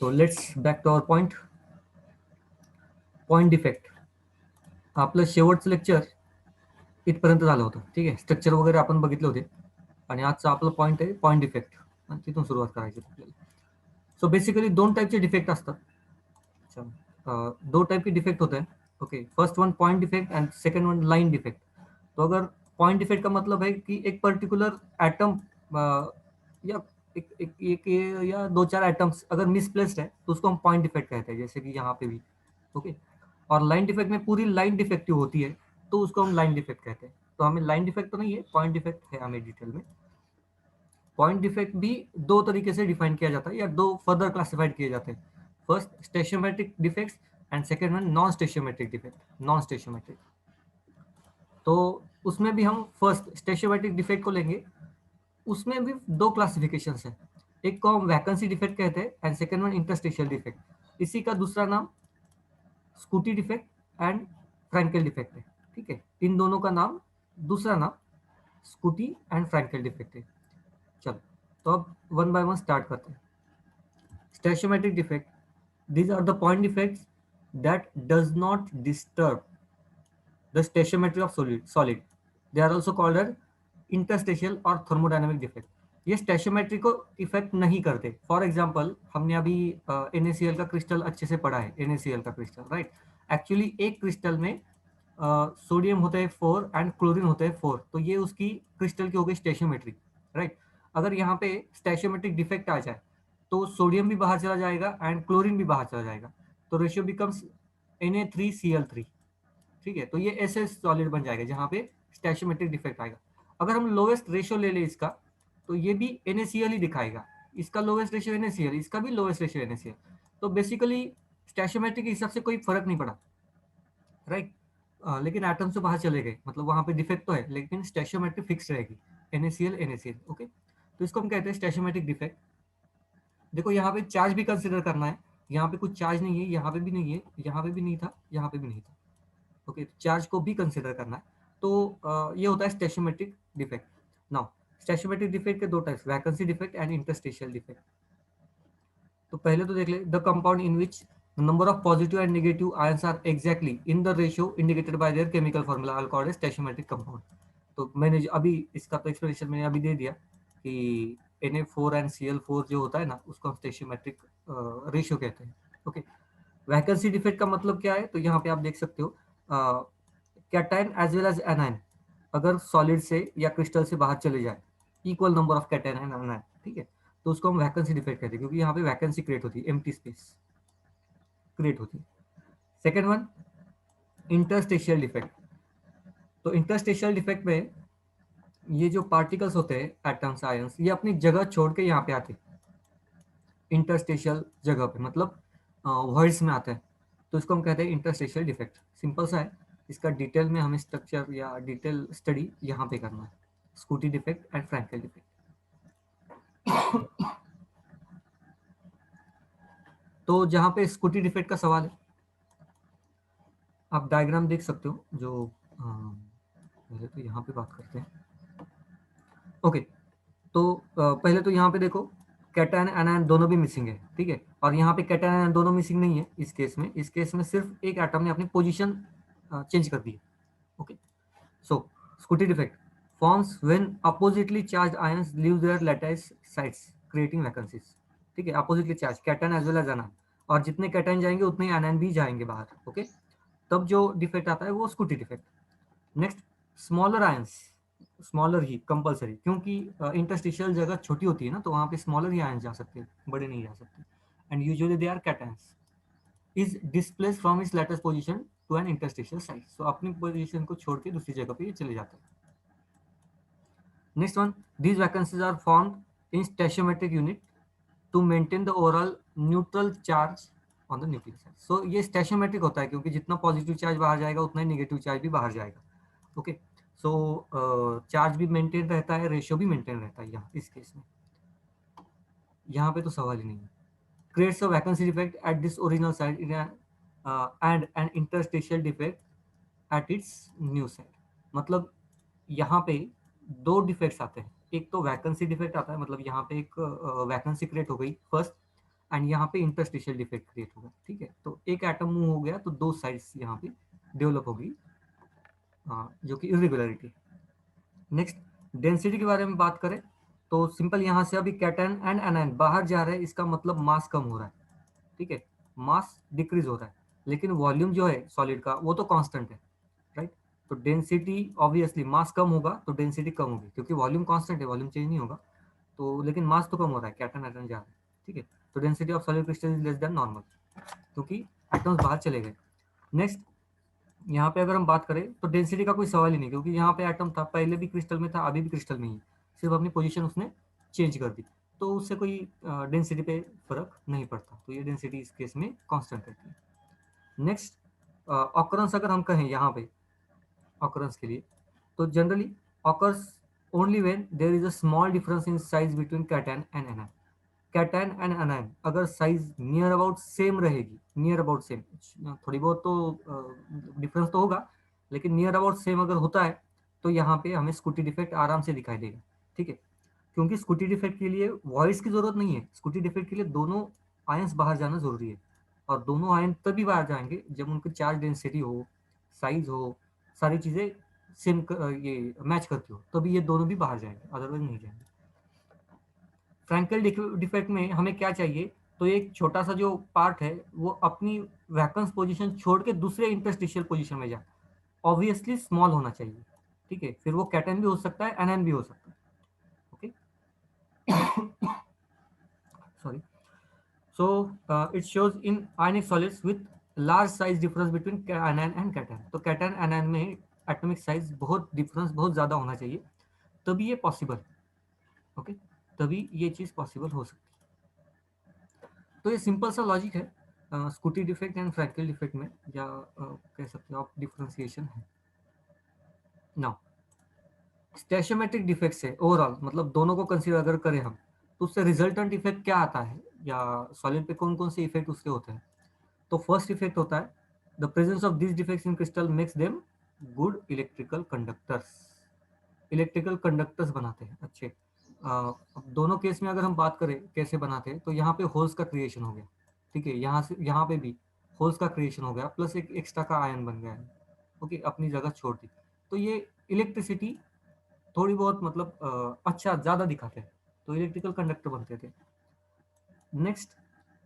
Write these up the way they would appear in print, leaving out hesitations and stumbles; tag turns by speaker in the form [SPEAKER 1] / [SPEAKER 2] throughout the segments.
[SPEAKER 1] So let's back to our point defect. आपलं शेवटचं lecture इथपर्यंत झालं होतं. ठीक आहे, स्ट्रक्चर वगैरे आपण बघितले होते आणि आजचा आपलं पॉईंट आहे पॉईंट डिफेक्ट आणि तिथून सुरुवात करायची आपल्याला. सो बेसिकली दोन टाइपचे डिफेक्ट असतात. दो टाइप के डिफेक्ट होते हैं. Okay, first one point defect and second one line defect. तो अगर पॉइंट डिफेक्ट का मतलब है कि एक पर्टिकुलर एटम या एक या दो चार एटम्स अगर मिसप्लेस्ड है तो उसको हम पॉइंट डिफेक्ट कहते हैं, जैसे कि यहाँ पे भी. ओके, और लाइन डिफेक्ट में पूरी लाइन डिफेक्टिव होती है तो उसको हम लाइन डिफेक्ट कहते हैं. तो हमें लाइन डिफेक्ट तो नहीं है, पॉइंट डिफेक्ट है हमें डिटेल में. पॉइंट डिफेक्ट भी दो तरीके से डिफाइन किया जाता है या दो फर्दर क्लासिफाइड किए जाते हैं. First stoichiometric defects and second one non stoichiometric defect. Non stoichiometric तो उसमें भी हम फर्स्ट स्टेशियोमेट्रिक डिफेक्ट को लेंगे. उसमें भी दो क्लासिफिकेशन है. एक को हम वैकेंसी डिफेक्ट कहते हैं and second one interstitial defect. इसी का दूसरा नाम scooty defect and Frenkel defect है. ठीक है, इन दोनों का नाम दूसरा नाम स्कूटी एंड फ्रैंकेल डिफेक्ट है. चलो, तो अब वन बाय वन स्टार्ट करते हैं. Stoichiometric defect. These are the point defects that does not disturb the stoichiometry of solid. They are also called as interstitial or thermodynamic defect. ये स्टेशियोमेट्री को effect नहीं करते. फॉर एग्जाम्पल, हमने अभी NaCl का crystal अच्छे से पढ़ा है. NaCl का क्रिस्टल, राइट. एक्चुअली एक क्रिस्टल में सोडियम होता है 4 एंड क्लोरीन होता है 4. तो ये उसकी क्रिस्टल की हो गई स्टेशियोमेट्री, राइट. अगर यहाँ पे स्टेशियोमेट्रिक डिफेक्ट आ जाए तो सोडियम भी बाहर चला जाएगा एंड क्लोरीन भी बाहर चला जाएगा. तो रेशियो बिकम्स Na3Cl3. ठीक है, तो ये ऐसे सॉलिड बन जाएगा जहाँ पे स्टेशियोमेट्रिक डिफेक्ट आएगा. अगर हम लोवेस्ट रेशियो ले लें इसका तो ये भी NaCl ही दिखाएगा. इसका लोवेस्ट रेशियो NaCl, इसका भी लोवेस्ट रेशियो NaCl. तो बेसिकली स्टेशियोमेट्रिक के हिसाब से कोई फर्क नहीं पड़ा, राइट. लेकिन एटम से बाहर चले गए, मतलब वहां पे डिफेक्ट तो है लेकिन स्टेशियोमेट्री फिक्स रहेगी. NaCl. ओके, तो इसको हम कहते हैं स्टेशियोमेट्रिक डिफेक्ट. देखो यहाँ पे चार्ज भी कंसिडर करना है. यहाँ पे कुछ चार्ज नहीं है, यहाँ पे भी नहीं है, यहाँ पे भी नहीं था, यहाँ पे भी नहीं था. ओके, चार्ज को भी कंसिडर करना है. तो ये होता है स्टेशियोमेट्रिक डिफेक्ट. नाउ स्टेशियोमेट्रिक डिफेक्ट के दो types, vacancy defect and interstitial defect. तो पहले तो देख ले, the compound in which number of positive and negative ions are exactly in the ratio indicated by their chemical formula are called as stoichiometric compound. तो मैंने अभी इसका तो एक्सप्लेनेशन मैंने अभी दे दिया कि Na4 एंड Cl4 जो होता है ना उसको हम स्टेशियोमेट्रिक रेशियो कहते हैं. ओके, वैकेंसी डिफेक्ट का मतलब क्या है, तो यहाँ पे आप देख सकते हो cation as well as anion अगर सॉलिड से या क्रिस्टल से बाहर चले जाए, equal number of cation and anion, ठीक है, तो उसको हम वैकेंसी डिफेक्ट कहते हैं क्योंकि यहाँ पे वैकेंसी क्रिएट होती है, एम्प्टी स्पेस क्रिएट होती है. Second one interstitial defect. तो इंटरस्टेशियल डिफेक्ट में ये जो पार्टिकल्स होते हैं एटम्स आयंस, ये अपनी जगह छोड़ के यहाँ पे आते हैं इंटरस्टेशियल जगह पे, मतलब वॉइड्स में आते हैं. तो इसको हम कहते हैं इंटरस्टेशियल डिफेक्ट. सिंपल सा है, इसका डिटेल में हमें स्ट्रक्चर या डिटेल स्टडी यहाँ पे करना है. Schottky defect and Frenkel defect. तो जहाँ पे स्कूटी डिफेक्ट का सवाल है, आप डायग्राम देख सकते हो. जो पहले तो यहाँ पे बात करते हैं. ओके, तो पहले तो यहाँ पे देखो कैटायन एनायन दोनों भी मिसिंग है, ठीक है. और यहाँ पे कैटायन एनायन दोनों मिसिंग नहीं है इस केस में. इस केस में सिर्फ एक एटम ने अपनी पोजीशन चेंज कर दी है. Okay, so Schottky defect forms when oppositely charged ions leave their lattice sites creating vacancies. ठीक है, oppositely charged cation as well as anion, और जितने कैटायन जाएंगे उतने एनायन भी जाएंगे बाहर. ओके, तब जो डिफेक्ट आता है वो Schottky defect. Next, smaller ions, smaller ही कंपलसरी, क्योंकि इंटरस्टिशियल जगह छोटी होती है ना, तो वहाँ पे स्मॉलर ही आयंस जा सकते हैं, बड़े नहीं जा सकते. And usually they are cations is displaced from its latest position to an interstitial site. So अपनी पोजीशन को छोड़ के दूसरी जगह पे ये चले जाते हैं. Next one, these vacancies are formed in stoichiometric unit to maintain the overall neutral charge on the nuclear side. So ये स्टेशियोमेट्रिक होता है क्योंकि जितना पॉजिटिव चार्ज बाहर जाएगा उतना ही नेगेटिव चार्ज भी बाहर जाएगा. ओके, सो चार्ज भी मेंटेन रहता है, रेशियो भी मेंटेन रहता है यहाँ इस केस में. यहाँ पे तो सवाल ही नहीं है. Creates a vacancy defect at this original side in and an interstitial defect at its new side. मतलब यहाँ पे दो डिफेक्ट्स आते हैं. एक तो वैकेंसी डिफेक्ट आता है, मतलब यहाँ पे एक वैकेंसी क्रिएट हो गई फर्स्ट, एंड यहाँ पे इंटरस्टिशियल डिफेक्ट क्रिएट होगा। ठीक है, तो एक एटम मूव हो गया तो दो साइड्स यहाँ पे डेवलप होगी, जो कि इरेगुलरिटी। नेक्स्ट, डेंसिटी के बारे में बात करें तो सिंपल यहाँ से अभी कैटन एंड एनायन बाहर जा रहा है, इसका मतलब मास कम हो रहा है। ठीक है, मास डिक्रीज हो रहा है, लेकिन वॉल्यूम जो है सॉलिड का वो तो कांस्टेंट है, राइट। तो डेंसिटी ऑब्वियसली, मास कम होगा तो डेंसिटी कम होगी, क्योंकि वॉल्यूम कांस्टेंट है, वॉल्यूम चेंज नहीं होगा। तो लेकिन मास तो कम हो रहा है, कैटन एटम जा रहा है। ठीक है, तो density of solid crystal is less than normal, क्योंकि एटम्स बाहर चले गए। नेक्स्ट, यहाँ पे अगर हम बात करें तो डेंसिटी का कोई सवाल ही नहीं, क्योंकि यहाँ पे एटम था, पहले भी क्रिस्टल में था, अभी भी क्रिस्टल में ही है, सिर्फ अपनी पोजीशन उसने चेंज कर दी, तो उससे कोई डेंसिटी पे फर्क नहीं पड़ता। तो ये डेंसिटी इस केस में कांस्टेंट रहती है। नेक्स्ट, ऑकरेंस अगर हम कहें यहाँ पे ऑकरेंस के लिए, तो generally occurs only when there is a small difference in size between cation and anion. Cation and anion अगर साइज नियर अबाउट सेम रहेगी, नियर अबाउट सेम, थोड़ी बहुत तो डिफरेंस तो होगा, लेकिन नियर अबाउट सेम अगर होता है तो यहाँ पे हमें स्कूटी डिफेक्ट आराम से दिखाई देगा। ठीक है, क्योंकि स्कूटी डिफेक्ट के लिए वॉइस की जरूरत नहीं है, स्कूटी डिफेक्ट के लिए दोनों आयंस बाहर जाना जरूरी है, और दोनों आयन तभी बाहर जाएंगे जब उनकी चार्ज डेंसिटी हो, साइज हो, सारी चीजें सेम ये मैच करती हो, तभी ये दोनों भी बाहर जाएंगे, अदरवाइज नहीं जाएंगे। फ्रैंकल डिफेक्ट में हमें क्या चाहिए, तो एक छोटा सा जो पार्ट है वो अपनी वैकेंस पोजीशन छोड़ के दूसरे इंटरस्टिशियल पोजीशन में जाए, ऑब्वियसली स्मॉल होना चाहिए। ठीक है, फिर वो कैटन भी हो सकता है, एनएन भी हो सकता है। Okay, sorry. So it shows in ionic solids with large size difference between anion and cation. तो कैटन एनएन में एटॉमिक साइज बहुत डिफरेंस बहुत ज्यादा होना चाहिए, तभी ये पॉसिबल। ओके, तभी ये चीज पॉसिबल हो सकती है। तो ये सिंपल सा लॉजिक है Schottky defect and fractal defect में, या कह सकते हो आप डिफरेंशिएशन है। नाउ, स्टेशियोमेट्रिक डिफेक्ट से ओवरऑल मतलब दोनों को कंसीडर अगर करें हम, तो उससे रिजल्टेंट इफेक्ट क्या आता है, या सॉलिड पे कौन कौन से इफेक्ट उसके होते हैं। तो फर्स्ट इफेक्ट होता है, the presence of this defects in crystal makes them good electrical conductors. Electrical conductors बनाते हैं अच्छे। अब दोनों केस में अगर हम बात करें कैसे बनाते हैं, तो यहाँ पे होल्स का क्रिएशन हो गया। ठीक है, यहाँ से यहाँ पे भी होल्स का क्रिएशन हो गया, प्लस एक एक्स्ट्रा का आयन बन गया है। ओके, अपनी जगह छोड़ दी, तो ये इलेक्ट्रिसिटी थोड़ी बहुत मतलब अच्छा ज़्यादा दिखाते हैं, तो इलेक्ट्रिकल कंडक्टर बनते थे। Next,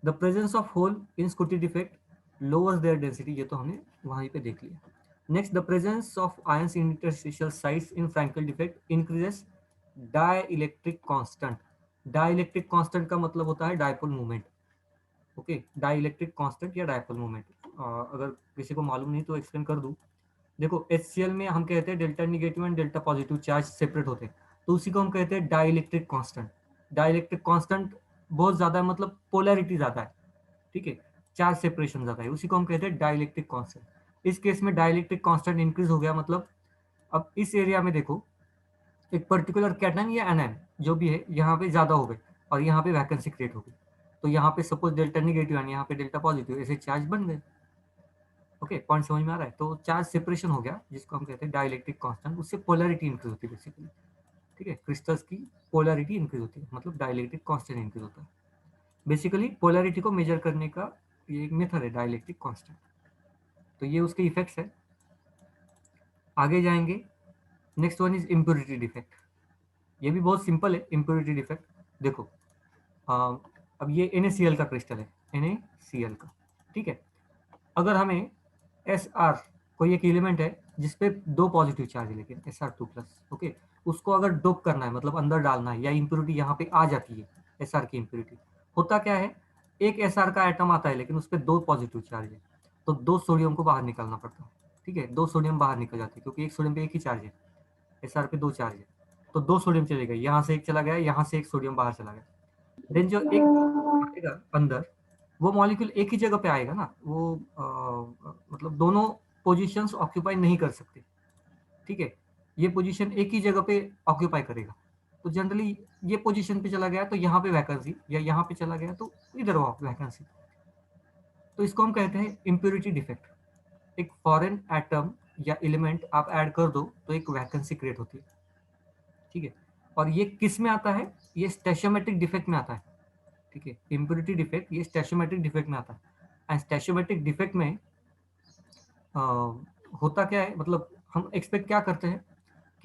[SPEAKER 1] the presence of hole in Schottky defect lowers their density, ये तो हमने वहीं पे देख लिया। Next, the presence of ions in interstitial sites in Frenkel defect increases dielectric constant. Dielectric constant का मतलब होता है dipole movement. Okay, dielectric constant या डायपोल मूवमेंट, अगर किसी को मालूम नहीं तो एक्सप्लेन कर दूं। देखो, HCl में हम कहते हैं delta negative and delta positive charge separate होते हैं, तो उसी को हम कहते हैं डाइलेक्ट्रिक कांस्टेंट। डाइलेक्ट्रिक कांस्टेंट बहुत ज्यादा है, मतलब पोलैरिटी ज्यादा है। ठीक है, चार्ज सेपरेशन ज्यादा है, उसी को हम कहते हैं डाइलेक्ट्रिक कांस्टेंट। इस केस में डाइलेक्ट्रिक कांस्टेंट इंक्रीज हो गया, मतलब अब इस एरिया में देखो एक पर्टिकुलर कैटन या एनएन जो भी है यहाँ पे ज्यादा हो गए, और यहाँ पे वैकेंसी क्रिएट हो गई, तो यहाँ पे सपोज डेल्टा निगेटिव एंड यहाँ पे डेल्टा पॉजिटिव, ऐसे चार्ज बन गए। ओके, पॉइंट समझ में आ रहा है। तो चार्ज सेपरेशन हो गया, जिसको हम कहते हैं डाइलेक्ट्रिक कांस्टेंट, उससे पोलैरिटी इंक्रीज होती है बेसिकली। ठीक है, क्रिस्टल्स की पोलैरिटी इंक्रीज होती है, मतलब डाइलेक्ट्रिक कांस्टेंट इंक्रीज होता है। बेसिकली पोलैरिटी को मेजर करने का ये एक मेथड है, डाइलेक्ट्रिक कांस्टेंट। तो ये उसके इफेक्ट्स है। आगे जाएंगे, next one is impurity defect. ये भी बहुत सिंपल है इम्प्योरिटी डिफेक्ट। देखो, अब ये NaCl का क्रिस्टल है, NaCl का। ठीक है, अगर हमें Sr कोई एक एलिमेंट है जिसपे दो पॉजिटिव चार्ज है, लेकिन Sr2+, ओके, उसको अगर डोप करना है, मतलब अंदर डालना है, या इम्प्योरिटी यहाँ पे आ जाती है, Sr की इम्प्योरिटी, होता क्या है, एक Sr का एटम आता है लेकिन उस पर दो पॉजिटिव चार्ज है, तो दो सोडियम को बाहर निकालना पड़ता है। ठीक है, दो सोडियम बाहर निकल जाते हैं, क्योंकि एक सोडियम पे एक ही चार्ज है, Sr पे दो चार्ज है, तो दो सोडियम चले गए, यहाँ से एक चला गया, यहाँ से एक सोडियम बाहर चला गया। देन जो एक आएगा अंदर, वो मॉलिक्यूल एक ही जगह पे आएगा ना, वो मतलब दोनों पोजीशंस ऑक्यूपाई नहीं कर सकते। ठीक है, ये पोजीशन एक ही जगह पे ऑक्यूपाई करेगा, तो जनरली ये पोजीशन पे चला गया तो यहाँ पे वैकेंसी, या यहाँ पे चला गया तो इधर वैकेंसी, तो इसको हम कहते हैं इम्प्योरिटी डिफेक्ट। एक फॉरेन एटम या एलिमेंट आप ऐड कर दो तो एक वैकेंसी क्रिएट होती है। ठीक है, और ये किस में आता है, ये स्टेशियोमेट्रिक डिफेक्ट में आता है। ठीक है। इम्प्योरिटी डिफेक्ट ये स्टैचोमेट्रिक डिफेक्ट में आता है। एंड स्टैचोमेट्रिक डिफेक्ट में अ, होता क्या है, मतलब हम एक्सपेक्ट क्या करते हैं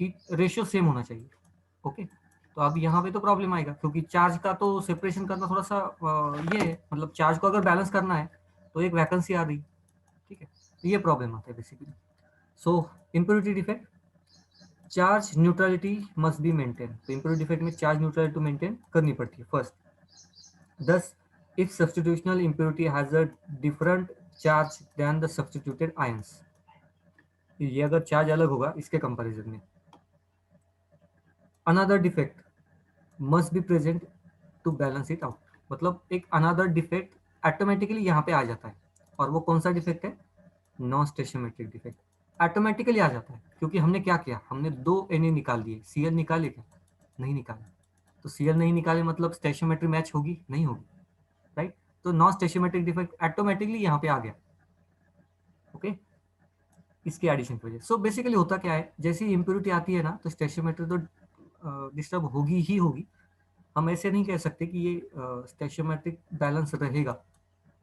[SPEAKER 1] कि रेशियो सेम होना चाहिए। ओके, तो अब यहाँ पे तो प्रॉब्लम आएगा, क्योंकि चार्ज का तो सेपरेशन करना थोड़ा सा ये है, मतलब चार्ज को अगर बैलेंस करना है तो एक वैकेंसी आ रही, ठीक है, तो ये प्रॉब्लम आता है basically. So impurity defect, charge neutrality must be maintain. तो इम्प्योरिटी डिफेक्ट में चार्ज न्यूट्रलिटी मेंटेन करनी पड़ती है first. Thus, if substitutional impurity has a different charge than the substituted ions, ये अगर चार्ज अलग होगा इसके कंपैरिजन में। Another defect must be present to balance it out, मतलब एक अनदर डिफेक्ट ऑटोमेटिकली यहाँ पे आ जाता है। और वो कौन सा डिफेक्ट है? Non stoichiometric defect. ऑटोमेटिकली आ जाता है क्योंकि हमने क्या किया, हमने दो Na निकाल दिए। Cl निकाले क्या? नहीं निकाले। तो Cl नहीं निकाले मतलब स्टेशियोमेट्री मैच होगी? नहीं होगी, राइट। तो नॉन स्टेशियोमेट्रिक डिफेक्ट ऑटोमेटिकली यहाँ पे आ गया। ओके, इसके एडिशन की वजह। सो बेसिकली होता क्या है, जैसे ही इम्प्योरिटी आती है ना तो स्टेशियोमेट्री तो डिस्टर्ब होगी ही होगी। हम ऐसे नहीं कह सकते कि ये स्टेशियोमेट्रिक बैलेंस रहेगा,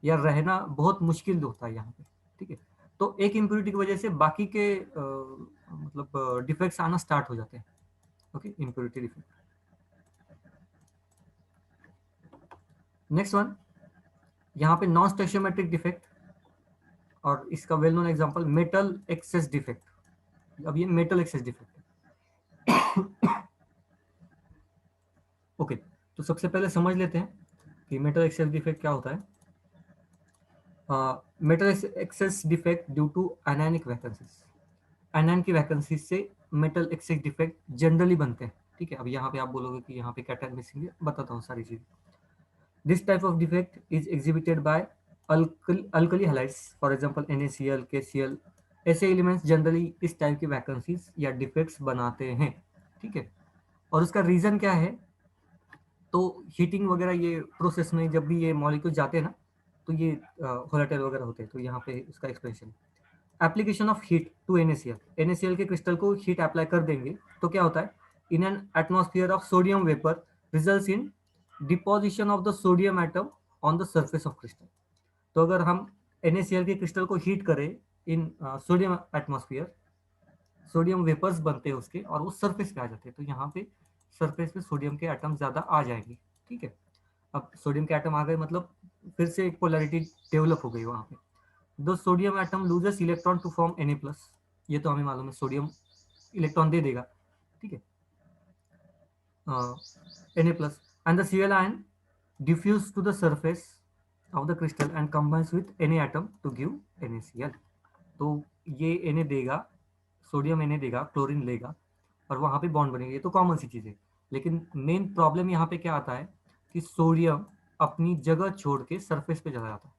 [SPEAKER 1] या रहना बहुत मुश्किल होता है यहाँ पे, ठीक है। तो एक इम्प्योरिटी की वजह से बाकी के मतलब डिफेक्ट्स आना स्टार्ट हो जाते हैं। Okay, impurity defect. Next one, यहाँ पे नॉन स्टेशियोमेट्रिक डिफेक्ट, और इसका well known example metal excess defect. अब ये मेटल एक्सेस डिफेक्ट है। ओके, तो सबसे पहले समझ लेते हैं कि मेटल एक्सेस डिफेक्ट क्या होता है। Metal excess defect due to anionic vacancies. Anion की वैकेंसी से मेटल एक्सेस डिफेक्ट जनरली बनते हैं, ठीक है। अब यहाँ पे आप बोलोगे कि यहाँ पे कैटायन मिसिंग है, बताता हूँ सारी चीज। This type of defect is exhibited by alkali halides, for example NaCl, KCl। ऐसे एलिमेंट्स जनरली इस टाइप की वैकेंसीज या डिफेक्ट्स बनाते हैं, ठीक है। और उसका रीजन क्या है? तो हीटिंग वगैरह ये प्रोसेस में जब भी ये मॉलिक्यूल जाते हैं ना, तो ये वोलेटाइल वगैरह होते हैं। तो यहाँ पे इसका expression, application of heat to NaCl के क्रिस्टल को हीट अप्लाई कर देंगे तो क्या होता है? In an atmosphere of sodium vapour results in deposition of the sodium atom on the surface of crystal. तो अगर हम NaCl के क्रिस्टल को हीट करें in sodium atmosphere, sodium vapours बनते हैं उसके, और वो सरफेस पे आ जाते हैं। तो यहाँ पे सरफेस पे सोडियम के एटम ज्यादा आ जाएंगे, ठीक है। अब सोडियम के एटम आ गए मतलब फिर से एक पोलैरिटी डेवलप हो गई वहाँ पे। दो sodium atom loses electron to form Na+, ये तो हमें मालूम है, सोडियम इलेक्ट्रॉन दे देगा, ठीक है, Na+, and the Cl ion diffuse to the surface of the crystal and combines with Na atom to give NaCl। तो ये Na देगा, सोडियम Na देगा, क्लोरीन लेगा, और वहां पे बॉन्ड बनेगा। ये तो कॉमन सी चीज है। लेकिन मेन प्रॉब्लम यहाँ पे क्या आता है कि सोडियम अपनी जगह छोड़ के सरफेस पे चला जाता है,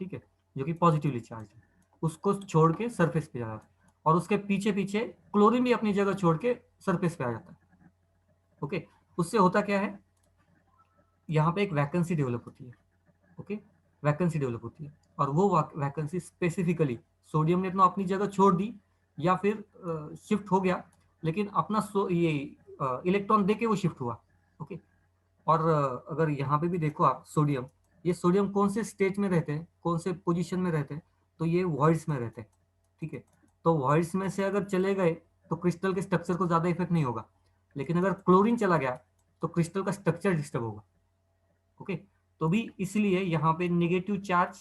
[SPEAKER 1] ठीक है, जो कि पॉजिटिवली चार्ज है, उसको छोड़ के सरफेस पे जाता है। और उसके पीछे पीछे क्लोरीन भी अपनी जगह छोड़ के सरफेस पे आ जाता है। ओके, उससे होता क्या है, यहाँ पे एक वैकेंसी डेवलप होती है। ओके, वैकेंसी डेवलप होती है, और वो वैकेंसी स्पेसिफिकली सोडियम ने तो अपनी जगह छोड़ दी या फिर शिफ्ट हो गया, लेकिन अपना ये इलेक्ट्रॉन दे के वो शिफ्ट हुआ। ओके, और अगर यहाँ पे भी देखो आप, सोडियम, ये सोडियम कौन से स्टेज में रहते हैं, कौन से पोजीशन में रहते हैं? तो ये वॉइड्स में रहते हैं, ठीक है। तो वॉइड्स में से अगर चले गए तो क्रिस्टल के स्ट्रक्चर को ज्यादा इफेक्ट नहीं होगा, लेकिन अगर क्लोरीन चला गया तो क्रिस्टल का स्ट्रक्चर डिस्टर्ब होगा। ओके, तो भी इसलिए यहाँ पे निगेटिव चार्ज,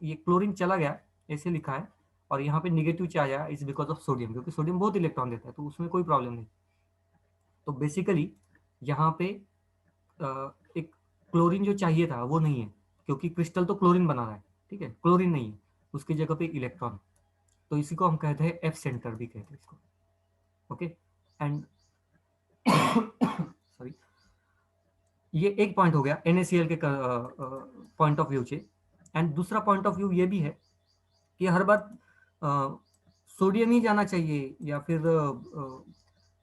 [SPEAKER 1] ये क्लोरीन चला गया ऐसे लिखा है, और यहाँ पे निगेटिव चार्ज आया इज बिकॉज ऑफ सोडियम, क्योंकि सोडियम बहुत इलेक्ट्रॉन देता है, तो उसमें कोई प्रॉब्लम नहीं। तो बेसिकली यहाँ पे एक क्लोरीन जो चाहिए था वो नहीं है, क्योंकि क्रिस्टल तो क्लोरीन बना रहा है, ठीक है, क्लोरीन नहीं है, उसकी जगह पे इलेक्ट्रॉन। तो इसी को हम कहते हैं एफ सेंटर भी कहते हैं इसको। ओके, एंड सॉरी, ये एक पॉइंट हो गया NaCl के पॉइंट ऑफ व्यू से। एंड दूसरा पॉइंट ऑफ व्यू ये भी है कि हर बार सोडियम ही जाना चाहिए या फिर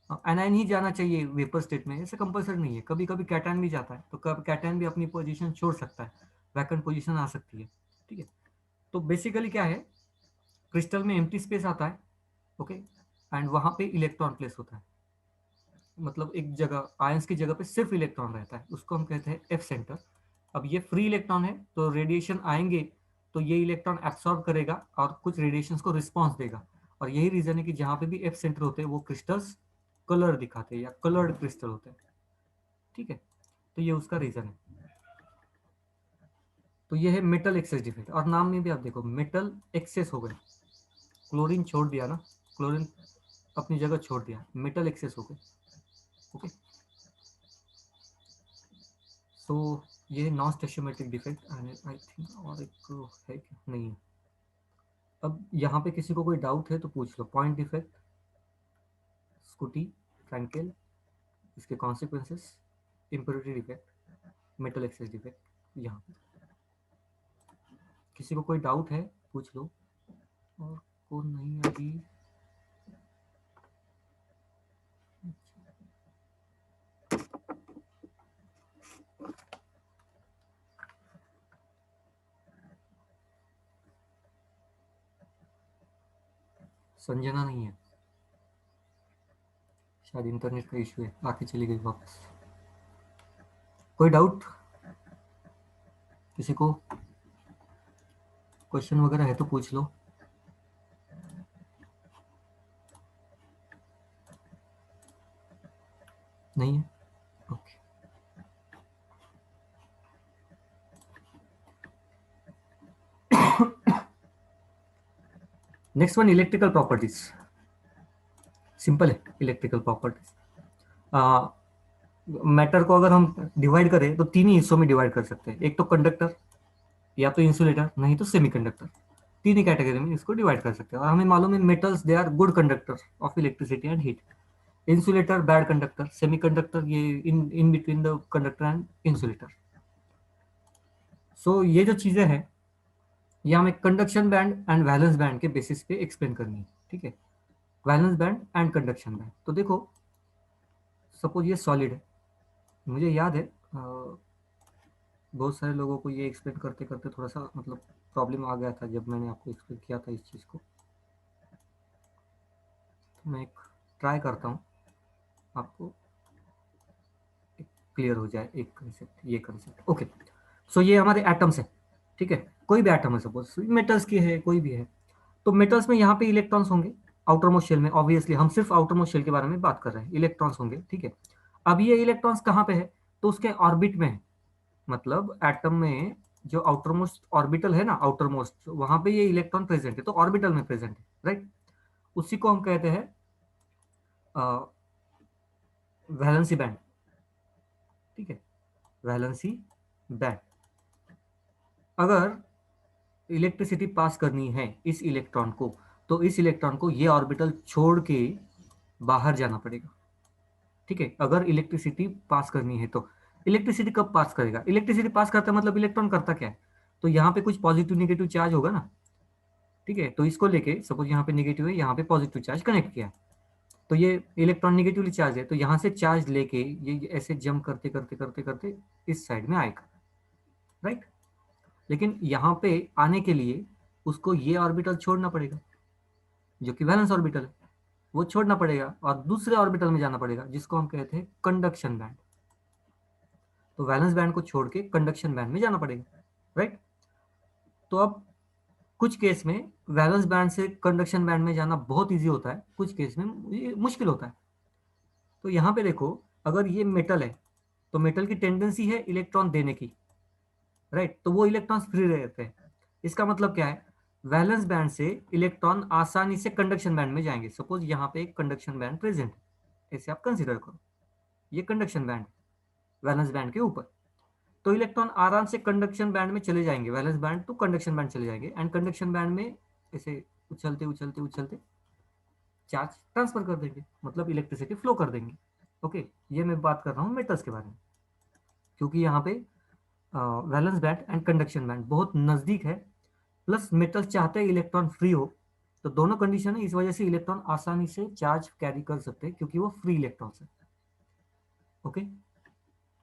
[SPEAKER 1] एनायन ही जाना चाहिए वेपर स्टेट में, ऐसे कंपल्सरी नहीं है। कभी कभी कैटायन भी जाता है, तो कब कैटायन भी अपनी पोजीशन छोड़ सकता है, वैकेंट पोजीशन आ सकती है, ठीक है। तो बेसिकली क्या है, क्रिस्टल में एम्प्टी स्पेस आता है, ओके, एंड वहां पे इलेक्ट्रॉन प्लेस होता है। मतलब एक जगह आयंस की जगह पे सिर्फ इलेक्ट्रॉन रहता है, उसको हम कहते हैं एफ सेंटर। अब ये फ्री इलेक्ट्रॉन है तो रेडिएशन आएंगे तो ये इलेक्ट्रॉन एब्सॉर्ब करेगा और कुछ रेडिएशन को रिस्पॉन्स देगा। और यही रीजन है कि जहाँ पे भी एफ सेंटर होते हैं वो क्रिस्टल्स कलर दिखाते हैं या कलर्ड क्रिस्टल होते हैं। ठीक है, तो ये उसका रीजन है। तो ये है मेटल एक्सेस डिफेक्ट, और नाम में भी आप देखो मेटल एक्सेस हो गए, क्लोरीन छोड़ दिया ना, क्लोरीन अपनी जगह छोड़ दिया, मेटल एक्सेस हो गए। ओके, सो ये non stoichiometric defect I think, और एक है क्या, नहीं है। अब यहाँ पे किसी को कोई डाउट है तो पूछ लो। पॉइंट डिफेक्ट, स्कूटी, फ्रैंकेल, इसके consequences, impurity defect, metal excess defect. यहाँ पे किसी को कोई डाउट है पूछ लो, और कौन नहीं है अभी। संजना नहीं है, शायद इंटरनेट का इशू है, आके चली गई वापस। कोई डाउट किसी को, क्वेश्चन वगैरह है तो पूछ लो। नहीं है, okay. Next one, electrical properties. Simple है इलेक्ट्रिकल प्रॉपर्टीज। मैटर को अगर हम डिवाइड करें तो तीन ही हिस्सों में डिवाइड कर सकते हैं, एक तो कंडक्टर, या तो इंसुलेटर, नहीं तो सेमीकंडक्टर। तीन ही कैटेगरी में इसको डिवाइड कर सकते हैं। और हमें मालूम है metals they are good conductor of electricity and heat. Insulator bad conductor, semiconductor ये in in between the conductor and insulator. So ये जो चीजें हैं ये हमें conduction band and valence band के बेसिस पे एक्सप्लेन करनी है। ठीक है, valence band and conduction band. तो देखो, सपोज ये सॉलिड है, मुझे याद है बहुत सारे लोगों को ये एक्सप्लेन करते करते थोड़ा सा मतलब प्रॉब्लम आ गया था जब मैंने आपको एक्सप्लेन किया था इस चीज़ को। तो मैं एक ट्राई करता हूँ आपको क्लियर हो जाए एक कंसेप्ट, ये कंसेप्ट। ओके, सो ये हमारे एटम्स है। ठीक है, कोई भी एटम है, सपोज मेटल्स की है, कोई भी है। तो मेटल्स में यहाँ पे इलेक्ट्रॉन्स होंगे आउटर मोस्ट शेल में, ऑब्वियसली हम सिर्फ आउटर मोस्ट शेल के बारे में बात कर रहे हैं, इलेक्ट्रॉन्स होंगे। ठीक है, अब ये इलेक्ट्रॉन्स कहाँ पे है, तो उसके ऑर्बिट में है। मतलब एटम में जो आउटर मोस्ट ऑर्बिटल है ना, आउटर मोस्ट, वहां पे ये इलेक्ट्रॉन प्रेजेंट है, तो ऑर्बिटल में प्रेजेंट है, राइट। उसी को हम कहते हैं वैलेंसी बैंड। ठीक है, वैलेंसी बैंड। अगर इलेक्ट्रिसिटी पास करनी है इस इलेक्ट्रॉन को, तो इस इलेक्ट्रॉन को ये ऑर्बिटल छोड़ के बाहर जाना पड़ेगा। ठीक है, अगर इलेक्ट्रिसिटी पास करनी है तो। इलेक्ट्रिसिटी कब पास करेगा, इलेक्ट्रिसिटी पास करता है मतलब इलेक्ट्रॉन करता क्या है, तो यहाँ पे कुछ पॉजिटिव निगेटिव चार्ज होगा ना। ठीक है, तो इसको लेके सपोज यहाँ पे निगेटिव है, यहाँ पे पॉजिटिव चार्ज कनेक्ट किया है, तो ये इलेक्ट्रॉन निगेटिवली चार्ज है, तो यहाँ से चार्ज लेके ये ऐसे जंप करते करते करते करते इस साइड में आएगा, राइट। लेकिन यहाँ पे आने के लिए उसको ये ऑर्बिटल छोड़ना पड़ेगा जो कि वैलेंस ऑर्बिटल है, वो छोड़ना पड़ेगा और दूसरे ऑर्बिटल में जाना पड़ेगा जिसको हम कहते हैं कंडक्शन बैंड। तो वैलेंस बैंड को छोड़ के कंडक्शन बैंड में जाना पड़ेगा, राइट। तो अब कुछ केस में वैलेंस बैंड से कंडक्शन बैंड में जाना बहुत इजी होता है, कुछ केस में ये मुश्किल होता है। तो यहाँ पे देखो, अगर ये मेटल है तो मेटल की टेंडेंसी है इलेक्ट्रॉन देने की, राइट, तो वो इलेक्ट्रॉन्स फ्री रहते हैं। इसका मतलब क्या है, वैलेंस बैंड से इलेक्ट्रॉन आसानी से कंडक्शन बैंड में जाएंगे। सपोज यहाँ पे एक कंडक्शन बैंड प्रेजेंट है, ऐसे आप कंसिडर करो, ये कंडक्शन बैंड वैलेंस बैंड के ऊपर, तो इलेक्ट्रॉन आराम से कंडक्शन बैंड में चले जाएंगे, valence band to conduction band चले जाएंगे, एंड कंडक्शन बैंड में ऐसे उछलते उछलते उछलते चार्ज ट्रांसफर कर देंगे, मतलब इलेक्ट्रिसिटी फ्लो कर देंगे। ओके, ये मैं बात कर रहा हूँ मेटल्स के बारे में, क्योंकि यहाँ पे valence band and conduction band बहुत नजदीक है, प्लस मेटल्स चाहते हैं इलेक्ट्रॉन फ्री हो, तो दोनों कंडीशन है, इस वजह से इलेक्ट्रॉन आसानी से चार्ज कैरी कर सकते हैं क्योंकि वो फ्री इलेक्ट्रॉन्स है। ओके,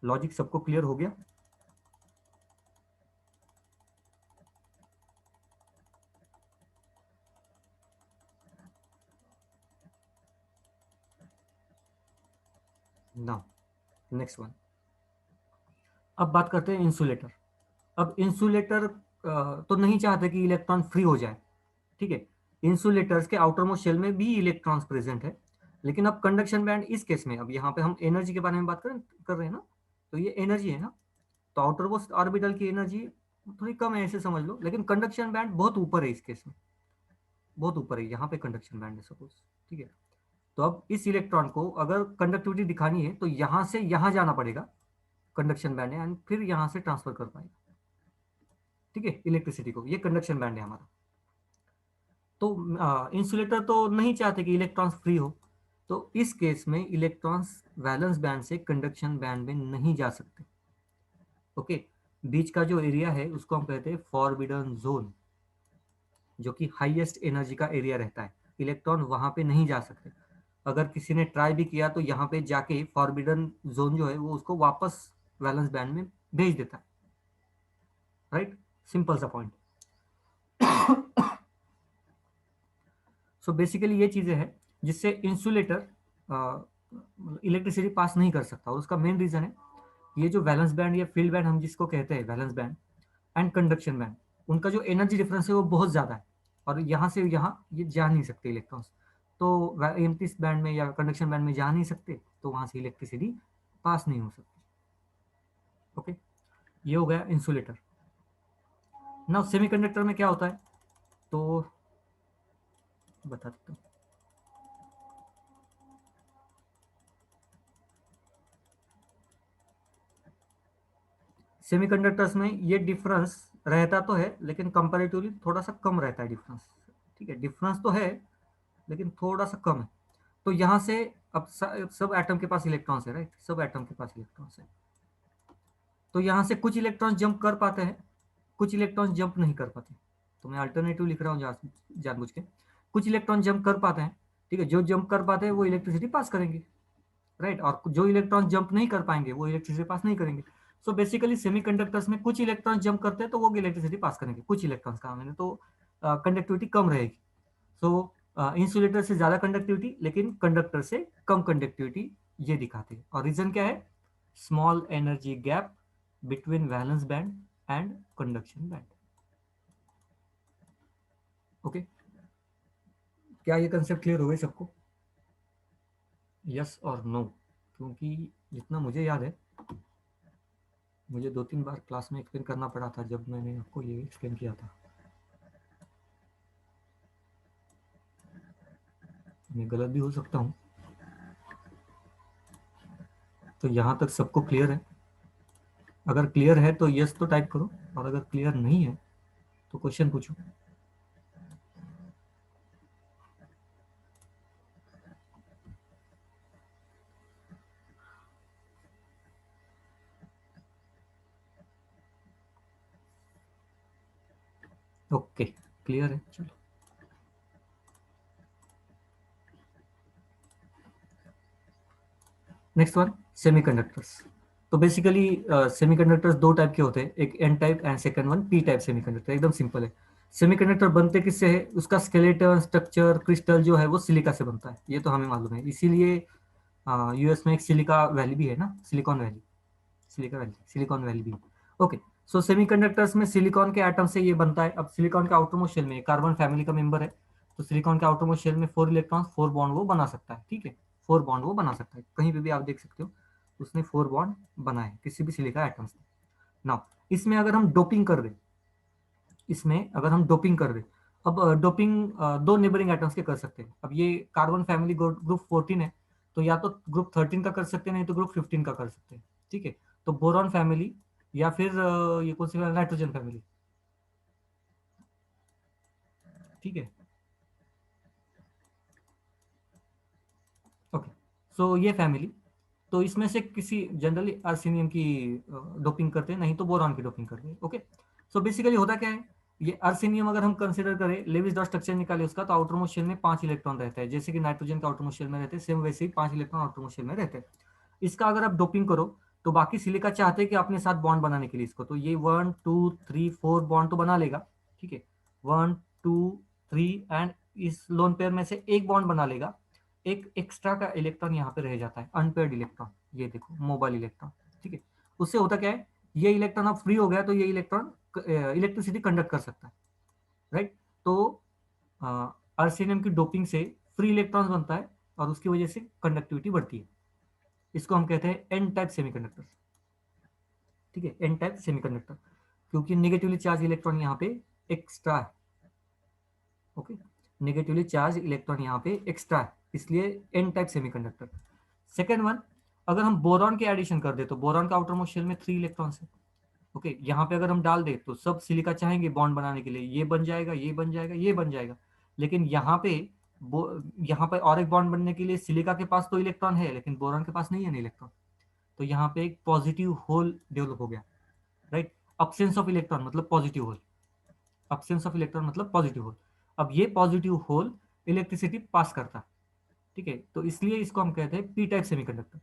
[SPEAKER 1] लॉजिक सबको क्लियर हो गया। नाउ नेक्स्ट वन, अब बात करते हैं इंसुलेटर। अब इंसुलेटर तो नहीं चाहते कि इलेक्ट्रॉन फ्री हो जाए, ठीक है। इंसुलेटर्स के आउटर मोस्ट शेल में भी इलेक्ट्रॉन्स प्रेजेंट है, लेकिन अब कंडक्शन बैंड इस केस में, अब यहाँ पे हम एनर्जी के बारे में बात कर रहे हैं ना, तो ये एनर्जी है ना, तो आउटर मोस्ट ऑर्बिटल की एनर्जी थोड़ी कम है ऐसे समझ लो, लेकिन कंडक्शन बैंड बहुत ऊपर है, इस केस में बहुत ऊपर है, यहाँ पे कंडक्शन बैंड है सपोज, ठीक है। तो अब इस इलेक्ट्रॉन को अगर कंडक्टिविटी दिखानी है तो यहाँ से यहाँ जाना पड़ेगा, कंडक्शन बैंड है, एंड फिर यहाँ से ट्रांसफर कर पाएगा, ठीक है, इलेक्ट्रिसिटी को। ये कंडक्शन बैंड है हमारा। तो इंसुलेटर तो नहीं चाहते कि इलेक्ट्रॉन्स फ्री हो, तो इस केस में इलेक्ट्रॉन्स वैलेंस बैंड से कंडक्शन बैंड में नहीं जा सकते। ओके, बीच का जो एरिया है उसको हम कहते हैं फॉरबिडन जोन, जो कि हाईएस्ट एनर्जी का एरिया रहता है, इलेक्ट्रॉन वहां पे नहीं जा सकते। अगर किसी ने ट्राई भी किया तो यहाँ पे जाके फॉरबिडन जोन जो है वो उसको वापस वैलेंस बैंड में भेज देता है, राइट, सिंपल सा पॉइंट। सो बेसिकली ये चीजें हैं जिससे इंसुलेटर इलेक्ट्रिसिटी पास नहीं कर सकता, और उसका मेन रीजन है ये जो वैलेंस बैंड या फील्ड बैंड हम जिसको कहते हैं, valence band and conduction band, उनका जो एनर्जी डिफरेंस है वो बहुत ज्यादा है, और यहाँ से यहाँ ये जा नहीं सकते इलेक्ट्रॉन्स, तो एम्प्टी बैंड में या कंडक्शन बैंड में जा नहीं सकते, तो वहां से इलेक्ट्रिसिटी पास नहीं हो सकती। ओके, ये हो गया इंसुलेटर। ना सेमीकंडक्टर में क्या होता है, तो बता देता हूँ। सेमीकंडक्टर्स में ये डिफरेंस रहता तो है, लेकिन कंपैरेटिवली थोड़ा सा कम रहता है डिफरेंस, ठीक है, डिफरेंस तो है लेकिन थोड़ा सा कम है। तो यहाँ से अब सब एटम के पास इलेक्ट्रॉन्स है, राइट, सब एटम के पास इलेक्ट्रॉन्स है, तो यहाँ से कुछ इलेक्ट्रॉन जंप कर पाते हैं, कुछ इलेक्ट्रॉन जंप नहीं कर पाते। तो मैं अल्टरनेटिव लिख रहा हूँ जानबूझ के, कुछ इलेक्ट्रॉन जंप कर पाते हैं, ठीक है, जो जंप कर पाते हैं वो इलेक्ट्रिसिटी पास करेंगे, राइट, और जो इलेक्ट्रॉन जंप नहीं कर पाएंगे वो इलेक्ट्रिसिटी पास नहीं करेंगे। सो बेसिकली सेमीकंडक्टर्स में कुछ इलेक्ट्रॉन जंप करते हैं तो वो इलेक्ट्रिसिटी पास करेंगे, कुछ इलेक्ट्रॉन्स का मैंने तो कंडक्टिविटी कम रहेगी। सो इंसुलेटर से ज्यादा कंडक्टिविटी लेकिन कंडक्टर से कम कंडक्टिविटी, ये दिखाते हैं। और रीजन क्या है, small energy gap between valence band and conduction band. Okay, क्या ये कंसेप्ट क्लियर हो गए सबको, यस और नो? क्योंकि जितना मुझे याद है, मुझे 2-3 बार क्लास में एक्सप्लेन करना पड़ा था जब मैंने आपको ये एक्सप्लेन किया था। मैं गलत भी हो सकता हूँ। तो यहाँ तक सबको क्लियर है? अगर क्लियर है तो यस तो टाइप करो, और अगर क्लियर नहीं है तो क्वेश्चन पूछो। ओके, क्लियर है, चलो। Next one, semiconductors. तो बेसिकली सेमीकंडक्टर्स दो टाइप के होते हैं, एक n type and second one p type semiconductor, एकदम सिंपल है। सेमीकंडक्टर बनते किससे है, उसका स्केलेटन स्ट्रक्चर क्रिस्टल जो है वो सिलिका से बनता है, ये तो हमें मालूम है, इसीलिए यूएस में एक सिलिका वैली भी है ना, silicon valley, silica valley, silicon valley भी। ओके, सो सेमीकंडक्टर्स में सिलिकॉन के एटम से ये बनता है। अब सिलिकॉन के आउटर मोस्ट शेल में कार्बन फैमिली का मेंबर है, तो सिलिकॉन के आउटर मोस्ट शेल में 4 इलेक्ट्रॉन 4 बॉन्ड वो बना सकता है, ठीक है, 4 बॉन्ड वो बना सकता है, कहीं पे भी आप देख सकते हो उसने 4 बॉन्ड बनाए किसी भी सिलिका एटम से। नाउ इसमें अगर हम डोपिंग कर दें, इसमें अगर हम डोपिंग कर दें, अब डोपिंग दो नेबरिंग एटम्स के कर सकते हैं। अब ये कार्बन फैमिली ग्रुप 14 है, तो या तो ग्रुप 13 का कर सकते हैं, नहीं तो ग्रुप 15 का कर सकते हैं, ठीक है। तो बोरॉन फैमिली या फिर ये कौन सी नाइट्रोजन फैमिली, ठीक है, ओके। सो ये फैमिली, तो इसमें से किसी जनरली अर्सेनियम की डोपिंग करते हैं, नहीं तो बोरॉन की डोपिंग करते हैं, ओके। सो बेसिकली होता क्या है, ये अर्सेनियम अगर हम कंसीडर करें, लेविस डॉट स्ट्रक्चर निकाले उसका, तो आउटर मोस्ट शेल में 5 इलेक्ट्रॉन रहता है, जैसे कि नाइट्रोजन का आउटर मोस्ट शेल में रहते हैं, सेम वैसे ही 5 इलेक्ट्रॉन आउटर मोस्ट शेल में रहते हैं। इसका अगर आप डोपिंग करो तो बाकी सिलिका चाहते हैं कि अपने साथ बॉन्ड बनाने के लिए इसको, तो ये 1 2 3 4 बॉन्ड तो बना लेगा, ठीक है, 1 2 3, एंड इस लोन पेयर में से एक बॉन्ड बना लेगा, एक एक्स्ट्रा का इलेक्ट्रॉन यहाँ पे रह जाता है, अनपेयर्ड इलेक्ट्रॉन, ये देखो मोबाइल इलेक्ट्रॉन, ठीक है। उससे होता क्या है, ये इलेक्ट्रॉन अब फ्री हो गया तो ये इलेक्ट्रॉन इलेक्ट्रिसिटी कंडक्ट कर सकता है, राइट। तो आर्सेनियम की डोपिंग से फ्री इलेक्ट्रॉन्स बनता है और उसकी वजह से कंडक्टिविटी बढ़ती है। इसको हम कहते हैं एन टाइप सेमीकंडक्टर, ठीक है, एन टाइप सेमीकंडक्टर, क्योंकि नेगेटिवली चार्ज इलेक्ट्रॉन यहाँ पे एक्स्ट्रा है, ओके, नेगेटिवली चार्ज इलेक्ट्रॉन यहाँ पे एक्स्ट्रा है, इसलिए n type semiconductor. Second one, अगर हम बोरॉन के एडिशन कर दे तो बोरॉन का आउटर मोस्ट शेल में 3 इलेक्ट्रॉन्स है, ओके। यहाँ पे अगर हम डाल दे तो सब सिलिका चाहेंगे बॉन्ड बनाने के लिए, ये बन जाएगा, ये बन जाएगा, ये बन जाएगा, लेकिन यहाँ पे और एक बॉन्ड बनने के लिए सिलिका के पास तो इलेक्ट्रॉन है लेकिन बोरॉन के पास नहीं है ना इलेक्ट्रॉन, तो यहाँ पे एक पॉजिटिव होल डेवलप हो गया, राइट। अब्सेंस ऑफ इलेक्ट्रॉन मतलब positive hole, absence of electron मतलब पॉजिटिव होल। अब ये पॉजिटिव होल इलेक्ट्रिसिटी पास करता है, ठीक है, तो इसलिए इसको हम कहते हैं पी टाइप सेमीकंडक्टर,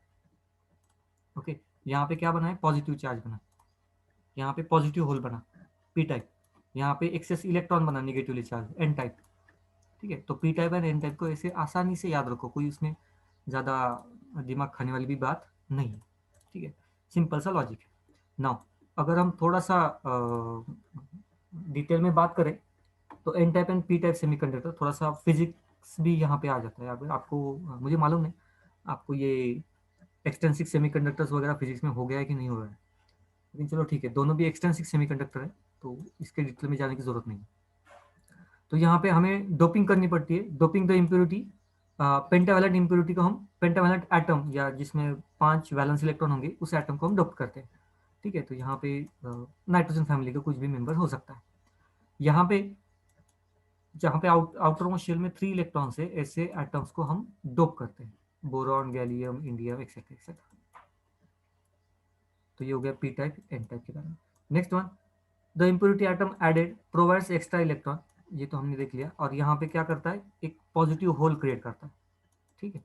[SPEAKER 1] ओके। यहाँ पे क्या बना है, पॉजिटिव चार्ज बना, यहाँ पे पॉजिटिव होल बना पी टाइप, यहाँ पे एक्सेस इलेक्ट्रॉन बना नेगेटिवली चार्ज एन टाइप, ठीक है। तो p type and n type को ऐसे आसानी से याद रखो, कोई उसमें ज़्यादा दिमाग खाने वाली भी बात नहीं है, ठीक है, सिंपल सा लॉजिक है। नाउ अगर हम थोड़ा सा डिटेल में बात करें तो n type and p type semiconductor, थोड़ा सा फिजिक्स भी यहाँ पे आ जाता है। आपको मुझे मालूम नहीं आपको ये एक्सटेंसिव सेमीकंडक्टर्स वगैरह फिजिक्स में हो गया है कि नहीं हो रहा है, लेकिन चलो ठीक है, दोनों भी एक्सटेंसिव सेमीकंडक्टर है तो इसके डिटेल में जाने की जरूरत नहीं है। तो यहाँ पे हमें डोपिंग करनी पड़ती है, doping the impurity, pentavalent impurity को हम पेंटावैलेंट एटम या जिसमें 5 वैलेंस इलेक्ट्रॉन होंगे उस एटम को हम डोप करते हैं, ठीक है। तो यहाँ पे नाइट्रोजन फैमिली का कुछ भी मेंबर हो सकता है। यहाँ पे जहाँ पे आउटर मोस्ट शेल में 3 इलेक्ट्रॉन्स है, ऐसे एटम्स को हम डोप करते हैं, boron, gallium, indium, etcetera etcetera. तो ये हो गया पी टाइप एन टाइप के बारे में। Next one, the impurity atom added provides extra electron, ये तो हमने देख लिया। और यहाँ पे क्या करता है, एक पॉजिटिव होल क्रिएट करता है, ठीक है।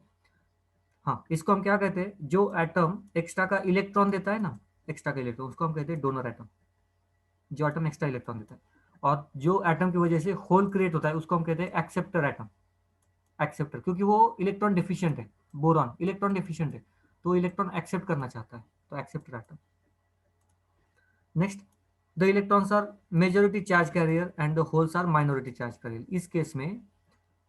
[SPEAKER 1] हाँ, इसको हम क्या कहते हैं, जो एटम एक्स्ट्रा का इलेक्ट्रॉन देता है ना, एक्स्ट्रा का इलेक्ट्रॉन, उसको हम कहते हैं डोनर एटम, जो एटम एक्स्ट्रा इलेक्ट्रॉन देता है। और जो एटम की वजह से होल क्रिएट होता है उसको हम कहते हैं एक्सेप्टर एटम, एक्सेप्टर, क्योंकि वो इलेक्ट्रॉन डिफिशियंट है, बोरॉन इलेक्ट्रॉन डिफिशियंट है तो इलेक्ट्रॉन एक्सेप्ट करना चाहता है, तो acceptor atom. Next, the electrons are majority charge carrier and the holes are minority charge carrier. इस केस में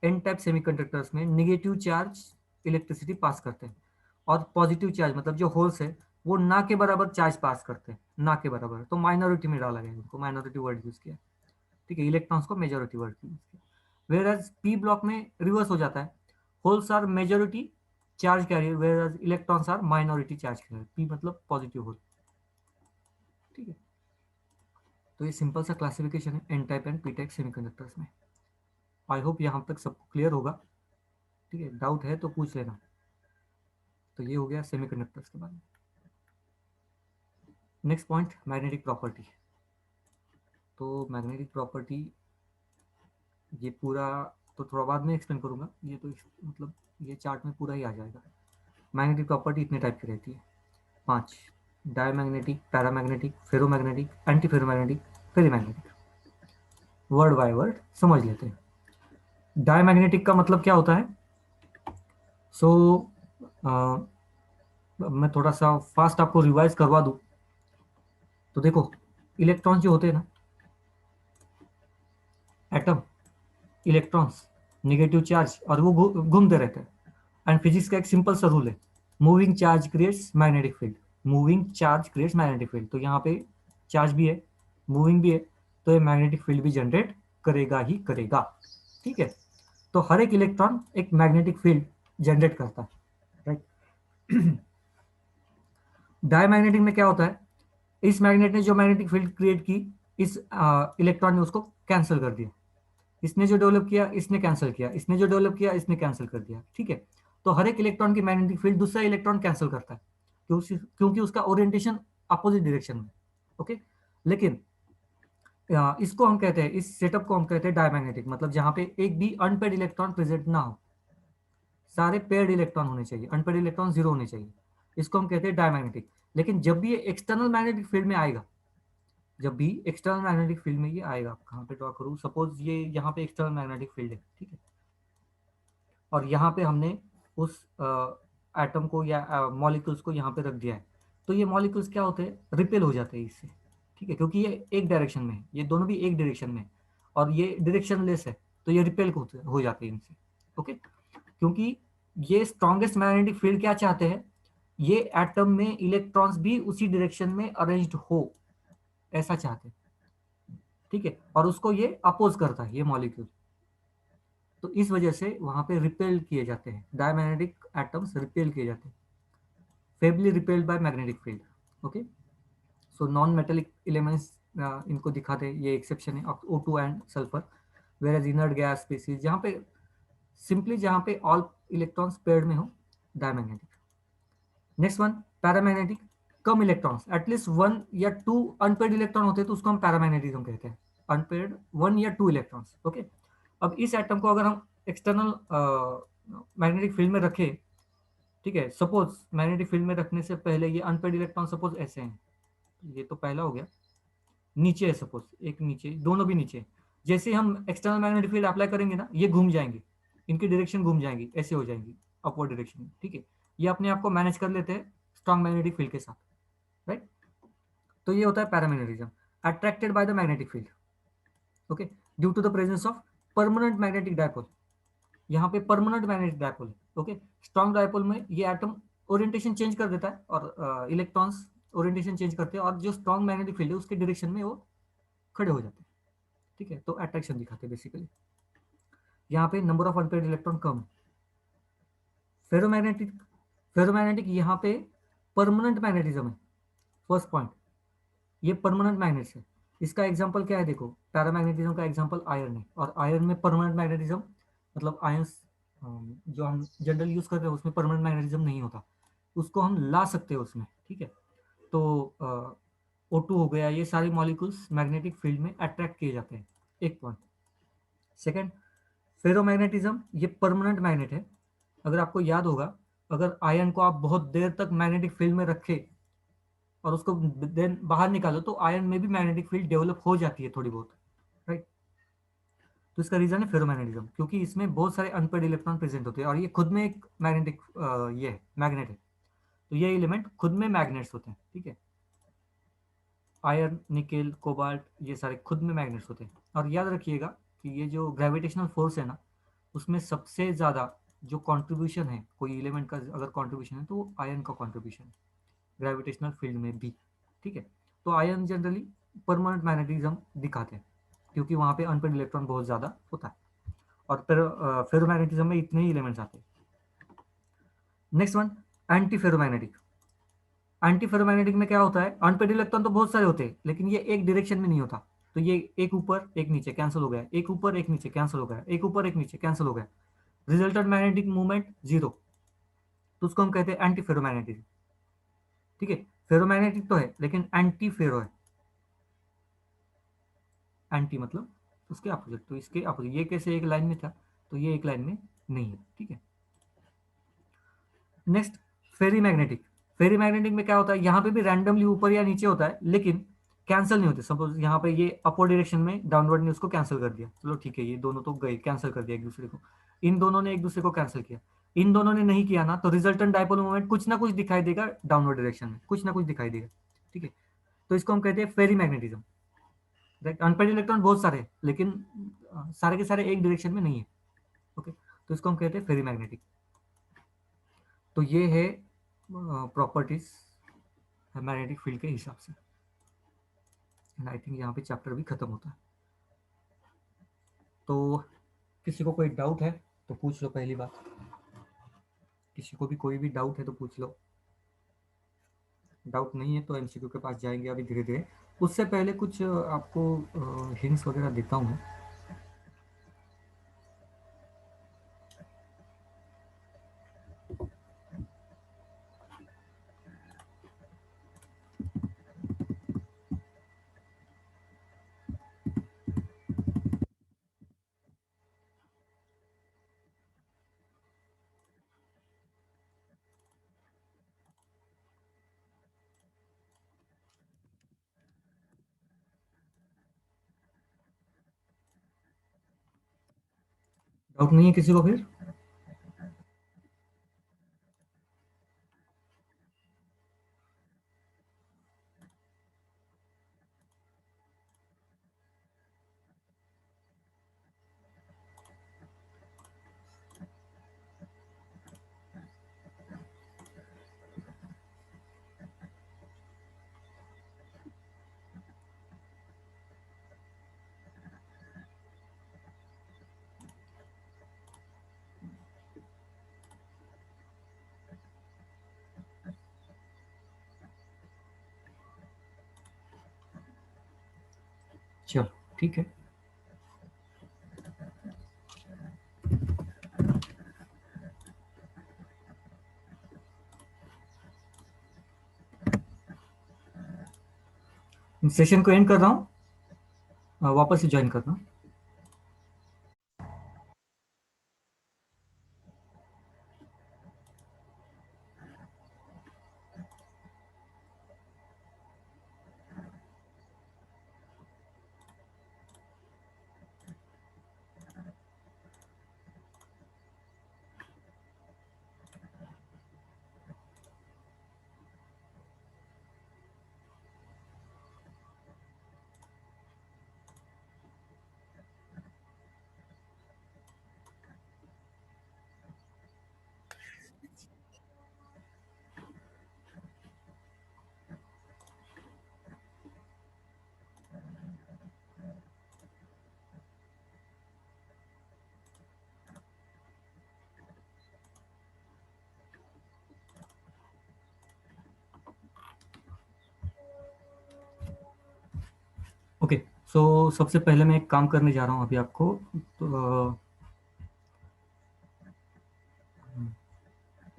[SPEAKER 1] एन टाइप सेमीकंडक्टर्स में नेगेटिव चार्ज इलेक्ट्रिसिटी पास करते हैं और पॉजिटिव चार्ज मतलब जो होल्स है वो ना के बराबर चार्ज पास करते हैं, ना के बराबर, तो माइनॉरिटी में डाला गया, उनको माइनॉरिटी वर्ड यूज किया, ठीक है। इलेक्ट्रॉन्स को मेजॉरिटी वर्ड यूज किया। वेयर एज पी ब्लॉक में रिवर्स हो जाता है, holes are majority charge carrier whereas electrons are minority charge carrier, P मतलब पॉजिटिव होल, ठीक है। तो ये सिंपल सा क्लासिफिकेशन है n type and p type semiconductors में। आई होप यहाँ तक सबको क्लियर होगा, ठीक है। डाउट है तो पूछ लेना। तो ये हो गया सेमीकंडक्टर्स के बारे में। Next point, magnetic property. तो मैग्नेटिक प्रॉपर्टी ये पूरा तो थोड़ा बाद में एक्सप्लेन करूंगा, ये तो मतलब ये चार्ट में पूरा ही आ जाएगा। मैग्नेटिक प्रॉपर्टी इतने टाइप की रहती है, 5, diamagnetic, paramagnetic, ferromagnetic, antiferromagnetic, ferrimagnetic. Word by word समझ लेते हैं। डायमैग्नेटिक का मतलब क्या होता है, सो मैं थोड़ा सा फास्ट आपको रिवाइज करवा दूं। तो देखो, इलेक्ट्रॉन जो होते हैं ना, एटम, इलेक्ट्रॉन्स, नेगेटिव चार्ज, और वो घूमते रहते हैं। एंड फिजिक्स का एक सिंपल सा रूल है, moving charge creates magnetic field, moving charge creates magnetic field. तो यहाँ पे चार्ज भी है, मूविंग भी है, तो ये मैग्नेटिक फील्ड भी जनरेट करेगा ही करेगा, ठीक है। तो हर एक इलेक्ट्रॉन एक मैग्नेटिक फील्ड जनरेट करता है, राइट। डायमैग्नेटिक में क्या होता है, इस मैग्नेट ने जो मैग्नेटिक फील्ड क्रिएट की, इस इलेक्ट्रॉन ने उसको कैंसिल कर दिया, इसने जो डेवलप किया इसने कैंसिल किया, इसने जो डेवलप किया इसने कैंसिल कर दिया, ठीक है। तो हर एक इलेक्ट्रॉन की मैग्नेटिक फील्ड दूसरा इलेक्ट्रॉन कैंसिल करता है, क्योंकि उसका ओरिएंटेशन अपोजिट डायरेक्शन में, ओके। लेकिन इसको हम कहते हैं, इस सेटअप को हम कहते हैं डायमैग्नेटिक, मतलब जहां पे एक भी अनपेड इलेक्ट्रॉन प्रेजेंट ना हो, सारे पेड इलेक्ट्रॉन होने चाहिए, अनपेड इलेक्ट्रॉन जीरो होने चाहिए, इसको हम कहते हैं डायमैग्नेटिक। लेकिन जब भी ये एक्सटर्नल मैग्नेटिक फील्ड में आएगा, जब भी एक्सटर्नल मैग्नेटिक फील्ड में ये आएगा, कहाँ पे ड्रॉ करूँ, सपोज ये यहाँ पे एक्सटर्नल मैग्नेटिक फील्ड है, ठीक है, और यहाँ पे हमने उस एटम को या मॉलिक्यूल्स को यहाँ पे रख दिया है, तो ये मॉलिक्यूल्स क्या होते हैं, रिपेल हो जाते हैं इससे। ठीक है, क्योंकि ये एक डायरेक्शन में है, ये दोनों भी एक डायरेक्शन में है, और ये डायरेक्शन लेस है, तो ये रिपेल हो जाते हैं इनसे। ओके, क्योंकि ये स्ट्रॉन्गेस्ट मैग्नेटिक फील्ड क्या चाहते हैं, ये एटम में इलेक्ट्रॉन्स भी उसी डायरेक्शन में अरेंज्ड हो, ऐसा चाहते हैं। ठीक है, और उसको ये अपोज करता है, ये मॉलिक्यूल। तो इस वजह से वहां पे रिपेल किए जाते हैं, डायमैग्नेटिक एटम्स रिपेल किए जाते हैं, feebly repelled by magnetic field. Okay, so non metallic elements इनको दिखाते हैं, ये एक्सेप्शन है O2 and sulphur. Whereas inert gas species, जहाँ पे सिंपली जहाँ पे ऑल इलेक्ट्रॉन्स पेयर्ड में हो, डायमैग्नेटिक। नेक्स्ट वन, पैरामैग्नेटिक, कम इलेक्ट्रॉन्स, एटलीस्ट वन या टू अनपेयर्ड इलेक्ट्रॉन होते हैं तो उसको हम पैरामैग्नेटिज्म कहते हैं, अनपेयर्ड वन या टू इलेक्ट्रॉन्स। ओके, अब इस एटम को अगर हम एक्सटर्नल मैग्नेटिक फील्ड में रखें, ठीक है, सपोज मैग्नेटिक फील्ड में रखने से पहले ये अनपेयर्ड इलेक्ट्रॉन सपोज ऐसे हैं, ये तो पहला हो गया, नीचे है सपोज, एक नीचे, दोनों भी नीचे। जैसे हम एक्सटर्नल मैग्नेटिक फील्ड अप्लाई करेंगे ना, ये घूम जाएंगे, इनकी डायरेक्शन घूम जाएंगी, ऐसे हो जाएंगी अपवर्ड डायरेक्शन में। ठीक है, ये अपने आप को मैनेज कर लेते हैं स्ट्रॉन्ग मैग्नेटिक फील्ड के साथ, राइट। तो ये होता है paramagnetism, attracted by the magnetic field. Okay, due to the presence of permanent magnetic dipole, यहाँ पे परमानेंट मैग्नेटिक डायपोल है। ओके, स्ट्रॉन्ग डायपोल में ये एटम ओरिएंटेशन चेंज कर देता है, और इलेक्ट्रॉन्स ओरिएंटेशन चेंज करते हैं, और जो स्ट्रॉन्ग मैग्नेटिक फील्ड है उसके डायरेक्शन में वो खड़े हो जाते हैं। ठीक है, तो अट्रैक्शन दिखाते हैं बेसिकली। यहाँ पे नंबर ऑफ अनपेयर्ड इलेक्ट्रॉन कम है। फेरोमैग्नेटिक, फेरोमैग्नेटिक यहाँ पे परमानेंट मैग्नेटिज्म है, फर्स्ट पॉइंट, ये परमानेंट मैग्नेट्स है। इसका एग्जांपल क्या है, देखो, पैरामैग्नेटिज्म का एग्जांपल आयरन है, और आयरन में परमानेंट मैग्नेटिज्म, मतलब आयंस जो हम जनरल यूज करते हैं उसमें परमानेंट मैग्नेटिज्म नहीं होता, उसको हम ला सकते हैं उसमें। ठीक है, तो O2 हो गया, ये सारे मॉलिक्यूल्स मैग्नेटिक फील्ड में अट्रैक्ट किए जाते हैं, एक पॉइंट। सेकेंड, फेरोमैग्नेटिज्म, ये परमानेंट मैग्नेट है। अगर आपको याद होगा, अगर आयरन को आप बहुत देर तक मैग्नेटिक फील्ड में रखे और उसको देन बाहर निकालो, तो आयरन में भी मैग्नेटिक फील्ड डेवलप हो जाती है थोड़ी बहुत, राइट। तो इसका रीजन है फेरोमैग्नेटिज्म, क्योंकि इसमें बहुत सारे अनपेयर्ड इलेक्ट्रॉन प्रेजेंट होते हैं, और ये खुद में एक मैग्नेटिक ये है, मैग्नेट है। तो ये एलिमेंट खुद में मैग्नेट्स होते हैं। ठीक है, आयरन, निकेल, कोबाल्ट, ये सारे खुद में मैग्नेट्स होते हैं। और याद रखिएगा कि ये जो ग्रेविटेशनल फोर्स है ना, उसमें सबसे ज़्यादा जो कंट्रीब्यूशन है कोई एलिमेंट का, अगर कंट्रीब्यूशन है तो वो आयरन का कंट्रीब्यूशन है ग्रेविटेशनल फील्ड में भी। ठीक है, तो आयरन जनरली परमानेंट मैग्नेटिज्म दिखाते हैं, क्योंकि वहाँ पे अनपेयर्ड इलेक्ट्रॉन बहुत ज़्यादा होता है, और फिर फेरोमैग्नेटिज्म में इतने ही एलिमेंट्स आते हैं। Next one, anti ferromagnetic. Anti ferromagnetic में क्या होता है, अनपेयर्ड इलेक्ट्रॉन तो बहुत सारे होते हैं, लेकिन ये एक डायरेक्शन में नहीं होता। तो ये एक ऊपर एक नीचे कैंसिल हो गया, एक ऊपर एक नीचे कैंसिल हो गया, एक ऊपर एक नीचे कैंसिल हो गया, रिजल्टेंट मैग्नेटिक मूवमेंट जीरो, तो उसको हम कहते हैं एंटी फेरोमैग्नेटिक। ठीक है, फेरोमैग्नेटिक तो है लेकिन एंटी फेरो है, एंटी मतलब उसके अपोजिट, तो इसके अपोजिट, ये कैसे एक लाइन में था, तो ये एक लाइन में नहीं है। ठीक है, नेक्स्ट, फेरी मैग्नेटिक। फेरी मैग्नेटिक में क्या होता है, यहाँ पे भी रैंडमली ऊपर या नीचे होता है, लेकिन कैंसिल नहीं होते। सपोज यहाँ पे ये अपवर्ड डायरेक्शन में डाउनवर्ड ने उसको कैंसिल कर दिया, चलो ठीक है, ये दोनों तो गए, कैंसिल कर दिया एक दूसरे को, इन दोनों ने एक दूसरे को कैंसिल किया, इन दोनों ने नहीं किया ना, तो रिजल्टेंट डाइपोल मोमेंट कुछ ना कुछ दिखाई देगा डाउनवर्ड डायरेक्शन में, कुछ ना कुछ दिखाई देगा। ठीक है, तो इसको हम कहते हैं फेरी मैग्नेटिज्म। अनपेयर्ड इलेक्ट्रॉन बहुत सारे हैं, लेकिन सारे के सारे एक डायरेक्शन में नहीं है। ओके, तो इसको हम कहते हैं फेरी मैग्नेटिक। तो ये है प्रॉपर्टीज मैग्नेटिक फील्ड के हिसाब से। एंड आई थिंक यहाँ पे चैप्टर भी खत्म होता है। तो किसी को कोई डाउट है तो पूछ लो, पहली बात, किसी को भी कोई भी डाउट है तो पूछ लो। डाउट नहीं है तो एमसीक्यू के पास जाएंगे अभी धीरे धीरे। उससे पहले कुछ आपको हिंट्स वगैरह देता हूँ। डाउट नहीं है किसी को फिर? चलो ठीक है। सेशन को एंड कर रहा हूँ, वापस से ज्वाइन कर रहा हूँ। ओके, सो सबसे पहले मैं एक काम करने जा रहा हूँ अभी आपको। तो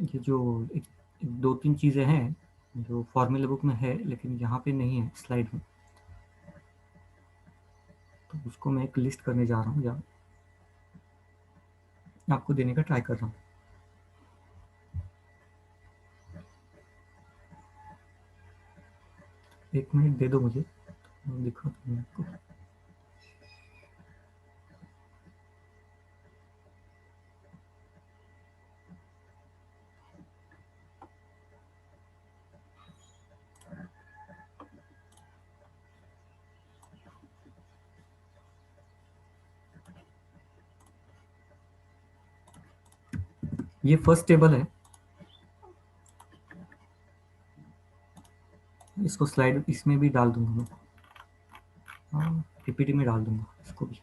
[SPEAKER 1] ये जो एक, एक दो तीन चीज़ें हैं जो फॉर्मूला बुक में है लेकिन यहाँ पे नहीं है स्लाइड में, तो उसको मैं एक लिस्ट करने जा रहा हूँ या आपको देने का ट्राई कर रहा हूँ। एक मिनट दे दो मुझे, दिखा दूँ आपको। ये फर्स्ट टेबल है, इसको स्लाइड इसमें भी डाल दूंगा मैं, हाँ पीपीटी में डाल दूंगा इसको भी।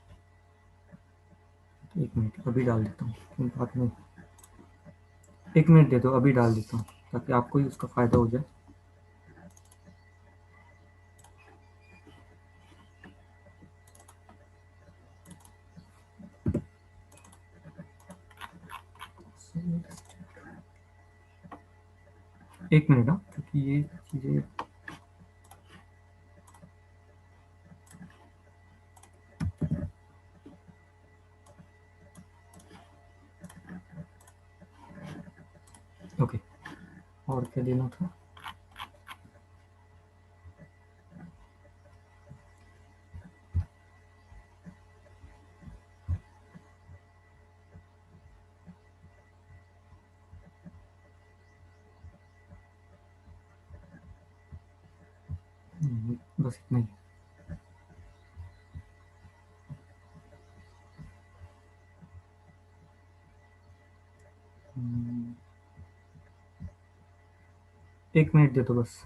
[SPEAKER 1] एक मिनट अभी डाल देता हूँ, बाद में। एक मिनट दे दो, अभी डाल देता हूँ ताकि आपको ही उसका फ़ायदा हो जाए। एक मिनट, हाँ, क्योंकि ये चीज़ें ओके। और क्या देना था? बस इतना ही। एक मिनट दे दो बस।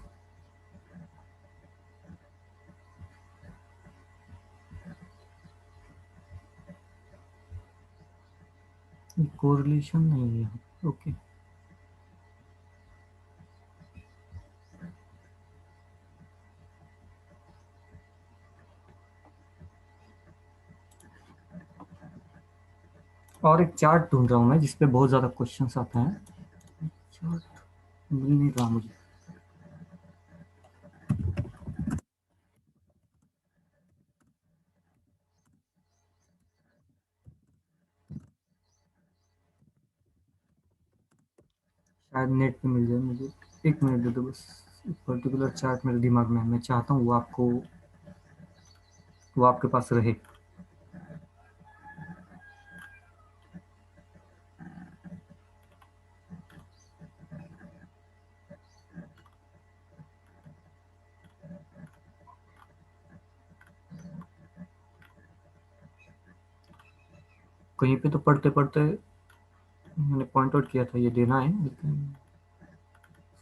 [SPEAKER 1] कोरिलेशन नहीं है, ओके। और एक चार्ट ढूंढ रहा हूँ मैं जिसपे बहुत ज़्यादा क्वेश्चंस आते हैं, चार्ट मिल नहीं रहा मुझे। शायद नेट पे मिल जाए मुझे। एक मिनट दे दो बस। एक पर्टिकुलर चार्ट मेरे दिमाग में है, मैं चाहता हूँ वो आपके पास रहे। कहीं पे तो पढ़ते पढ़ते मैंने पॉइंट आउट किया था ये देना है, लेकिन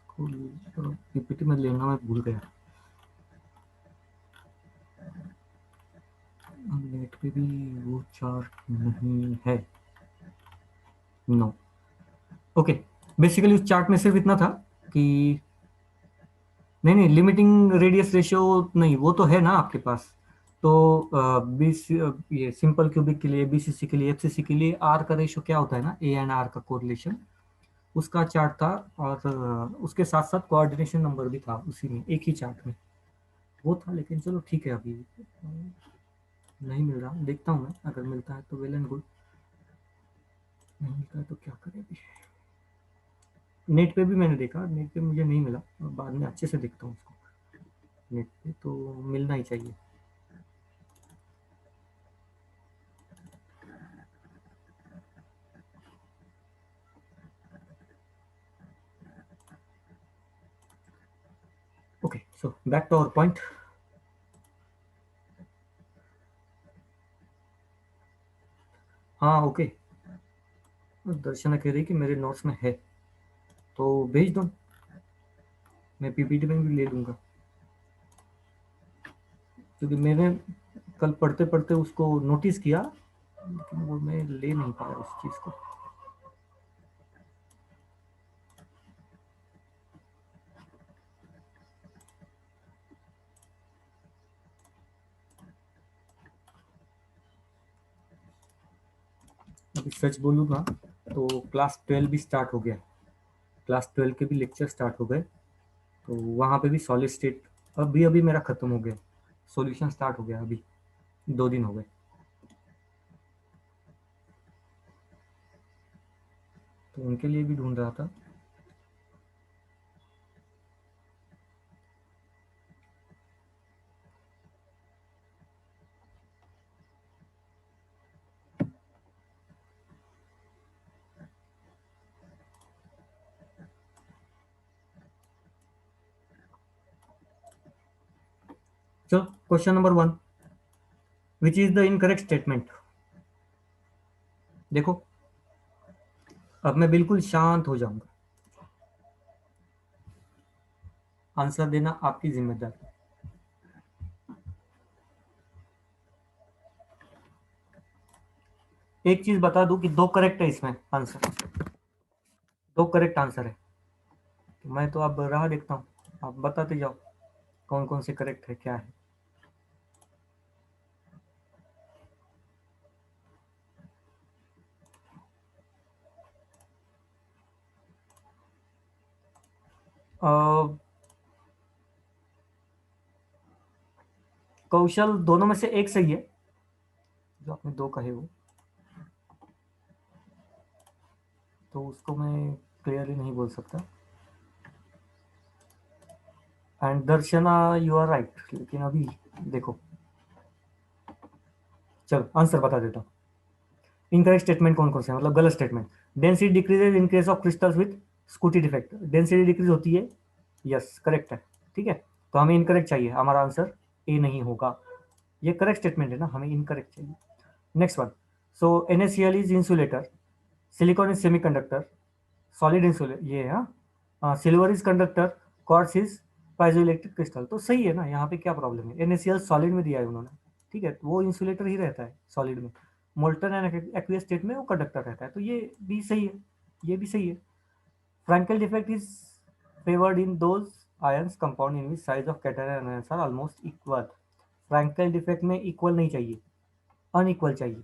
[SPEAKER 1] इसको पीपीटी में लेना मैं भूल गया। नेट पे भी वो चार्ट नहीं है, नो। ओके, बेसिकली उस चार्ट में सिर्फ इतना था कि नहीं नहीं, लिमिटिंग रेडियस रेशियो नहीं, वो तो है ना आपके पास। तो ये सिंपल क्यूबिक के लिए, बीसीसी के लिए, एफसीसी के लिए आर का रेशो क्या होता है ना, ए एंड आर का कोरिलेशन, उसका चार्ट था। और उसके साथ साथ कोऑर्डिनेशन नंबर भी था उसी में, एक ही चार्ट में वो था। लेकिन चलो ठीक है, अभी नहीं मिल रहा, देखता हूँ मैं, अगर मिलता है तो वेल एंड गुड, नहीं मिलता है तो क्या करें अभी। नेट पे भी मैंने देखा, नेट पे मुझे नहीं मिला, और बाद में अच्छे से देखता हूँ उसको, नेट पे तो मिलना ही चाहिए। Okay, so back to our point. हाँ ओके, दर्शना कह रही कि मेरे नोट्स में है, तो भेज दो, मैं पीपीटी में भी ले लूँगा, क्योंकि मैंने कल पढ़ते पढ़ते उसको नोटिस किया, लेकिन वो मैं ले नहीं पाया उस चीज़ को। अभी सच बोलूँगा तो क्लास 12 भी स्टार्ट हो गया, क्लास 12 के भी लेक्चर स्टार्ट हो गए, तो वहाँ पे भी सॉलिड स्टेट अभी अभी मेरा ख़त्म हो गया, सॉल्यूशन स्टार्ट हो गया अभी, 2 दिन हो गए, तो उनके लिए भी ढूंढ रहा था। चलो question number 1, which is the incorrect statement. देखो, अब मैं बिल्कुल शांत हो जाऊंगा, आंसर देना आपकी जिम्मेदारी। एक चीज बता दूं कि 2 करेक्ट है इसमें आंसर, 2 करेक्ट आंसर है, तो मैं तो अब राह देखता हूँ, आप बताते जाओ कौन कौन से करेक्ट है, क्या है। कौशल, दोनों में से एक सही है, जो आपने 2 कहे वो, तो उसको मैं क्लियरली नहीं बोल सकता। And Darshana, you are right, लेकिन अभी देखो, चलो आंसर बता देता हूँ। इनकरेक्ट स्टेटमेंट कौन कौन से हैं, मतलब गलत statement. Density decreases in case of crystals with scooty defect, density decrease होती है, यस करेक्ट है, ठीक है, तो हमें इनकरेक्ट चाहिए, हमारा आंसर ए नहीं होगा, ये करेक्ट स्टेटमेंट है ना, हमें इनकरेक्ट चाहिए। Next one, so NaCl is insulator, silicon is semiconductor, solid insulator ये है, हाँ, silver is conductor, quartz is piezoelectric crystal, तो सही है ना, यहाँ पे क्या प्रॉब्लम है, NaCl सॉलिड में दिया है उन्होंने, ठीक है, तो वो इंसुलेटर ही रहता है सॉलिड में, मोल्टन एंड एक्वियस स्टेट में वो कंडक्टर रहता है, तो ये भी सही है, ये भी सही है। Frenkel defect is favoured in those ions compound in which size of cation and ions are almost equal. Frenkel defect में इक्वल नहीं चाहिए, अनइक्वल चाहिए,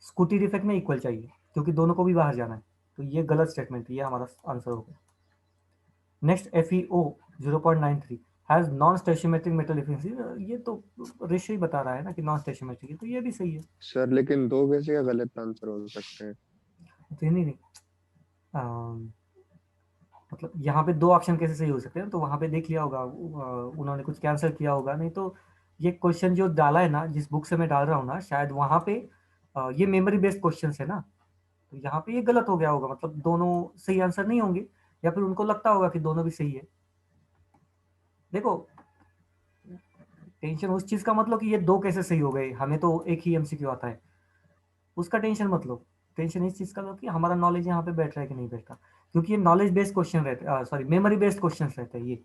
[SPEAKER 1] स्कूटी डिफेक्ट में इक्वल चाहिए, क्योंकि दोनों को भी बाहर जाना है, तो ये गलत स्टेटमेंट है, ये हमारा आंसर हो गया। Next, FeO 0.93 has non stoichiometric metal deficiency, ये तो रेशियो ही बता रहा है ना कि नॉन स्टेशियोमेट्रिक है, तो ये भी सही है।
[SPEAKER 2] सर लेकिन दो कैसे का गलत आंसर हो सकते हैं?
[SPEAKER 1] तो नहीं नहीं, मतलब यहाँ पे 2 ऑप्शन कैसे सही हो सकते हैं, तो वहाँ पे देख लिया होगा, उन्होंने कुछ कैंसिल किया होगा, नहीं तो ये क्वेश्चन जो डाला है ना, जिस बुक से मैं डाल रहा हूँ ना, शायद वहाँ पे ये मेमोरी बेस्ड क्वेश्चन है ना, तो यहाँ पे ये गलत हो गया होगा, मतलब दोनों सही आंसर नहीं होंगे, या फिर उनको लगता होगा कि दोनों भी सही है। देखो, टेंशन उस चीज का मतलब कि ये 2 कैसे सही हो गए, हमें तो एक ही MCQ आता है, उसका टेंशन मत लो। टेंशन इस चीज का लो कि हमारा नॉलेज यहाँ पे बैठ रहा है कि नहीं बैठ रहा, क्योंकि ये नॉलेज बेस्ड क्वेश्चन रहते, सॉरी मेमोरी बेस्ड क्वेश्चन रहते हैं ये।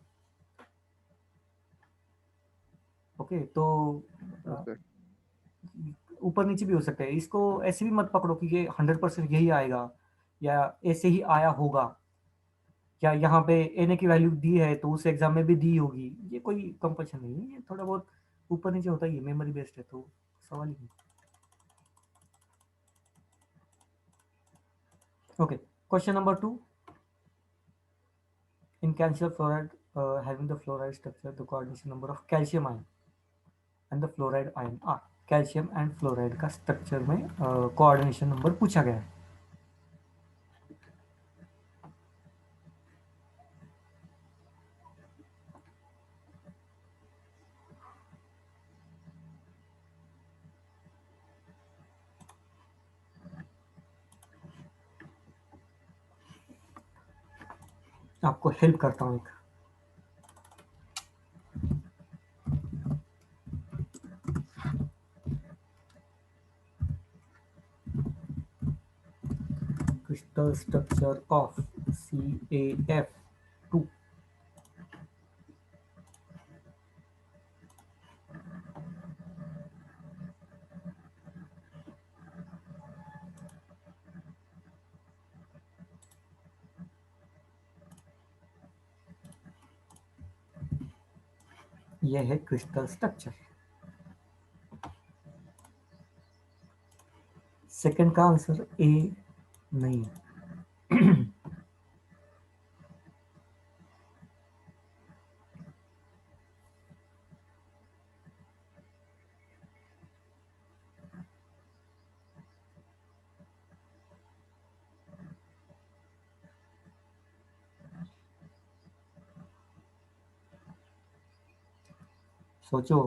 [SPEAKER 1] ओके, तो
[SPEAKER 2] हाँ
[SPEAKER 1] अ,
[SPEAKER 2] सर।
[SPEAKER 1] ऊपर नीचे भी हो सकता है, इसको ऐसे भी मत पकड़ो कि ये 100% यही आएगा, या ऐसे ही आया होगा, या यहाँ पे Na की वैल्यू दी है तो उस एग्जाम में भी दी होगी, ये कोई कंपल्शन नहीं है, ये थोड़ा बहुत ऊपर नीचे होता ही है, मेमोरी बेस्ड है तो सवाल ही नहीं। Okay, question number 2, in calcium fluoride having the fluoride structure, the coordination number of calcium ion and the fluoride ion are, calcium and fluoride का स्ट्रक्चर में कोऑर्डिनेशन नंबर पूछा गया है। आपको हेल्प करता हूँ एक, क्रिस्टल स्ट्रक्चर ऑफ CaF2। यह है क्रिस्टल स्ट्रक्चर। सेकंड का आंसर ए नहीं है। सोचो,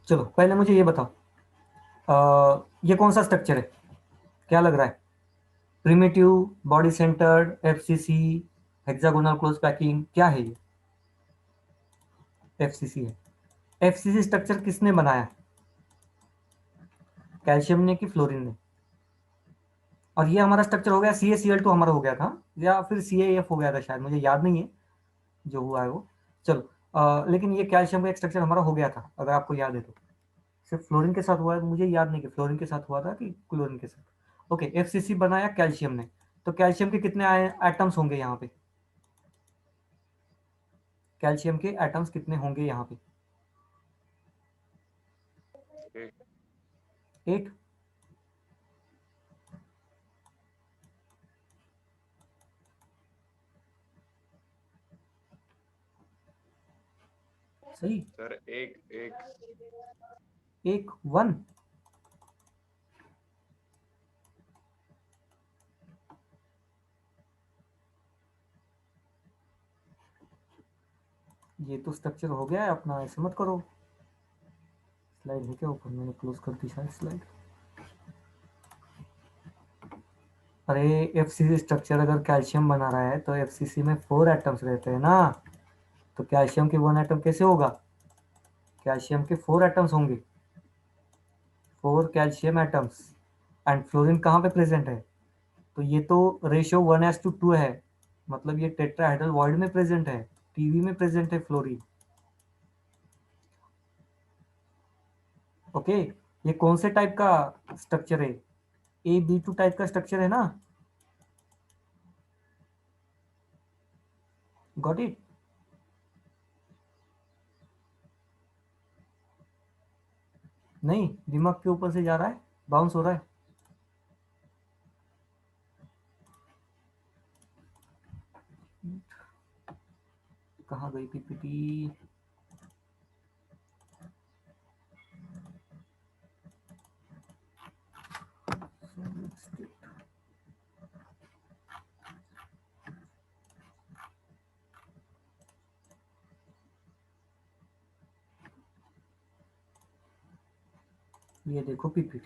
[SPEAKER 1] चलो पहले मुझे ये बताओ, ये कौन सा स्ट्रक्चर है, क्या लग रहा है? Primitive, body centred, FCC, hexagonal close packing, क्या है ये? FCC है। FCC स्ट्रक्चर किसने बनाया, कैल्शियम ने कि फ्लोरीन ने? और ये हमारा स्ट्रक्चर हो गया CaCl2 हमारा हो गया था, या फिर CaF हो गया था शायद, मुझे याद नहीं है जो हुआ है वो। चलो लेकिन ये कैल्शियम का एक स्ट्रक्चर हमारा हो गया था, अगर आपको याद है तो। सिर्फ फ्लोरीन के साथ हुआ है, मुझे याद नहीं कि फ्लोरीन के साथ हुआ था कि क्लोरीन के साथ। ओके, FCC बनाया कैल्शियम ने, तो कैल्शियम के कितने एटम्स होंगे यहाँ पे? कैल्शियम के एटम्स कितने होंगे यहाँ पे? 8। सही।
[SPEAKER 2] सर एक एक
[SPEAKER 1] 1 ये तो स्ट्रक्चर हो गया है अपना, ऐसे मत करो। स्लाइड है क्या ऊपर? मैंने क्लोज कर दी शायद स्लाइड। अरे FCC स्ट्रक्चर अगर कैल्शियम बना रहा है तो FCC में 4 एटम्स रहते हैं ना, तो कैल्शियम के 1 एटम कैसे होगा? कैल्शियम के 4 एटम्स होंगे, 4 कैल्शियम एटम्स। एंड फ्लोरीन कहाँ पे प्रेजेंट है? तो ये तो रेशियो 1:2 है, मतलब ये टेट्राहेड्रल वॉइड में प्रेजेंट है, TB में प्रेजेंट है फ्लोरीन। ओके, ये कौन से टाइप का स्ट्रक्चर है? AB2 टाइप का स्ट्रक्चर है ना? Got it? नहीं, दिमाग के ऊपर से जा रहा है, बाउंस हो रहा है। कहाँ गई PPT? ये देखो PPT,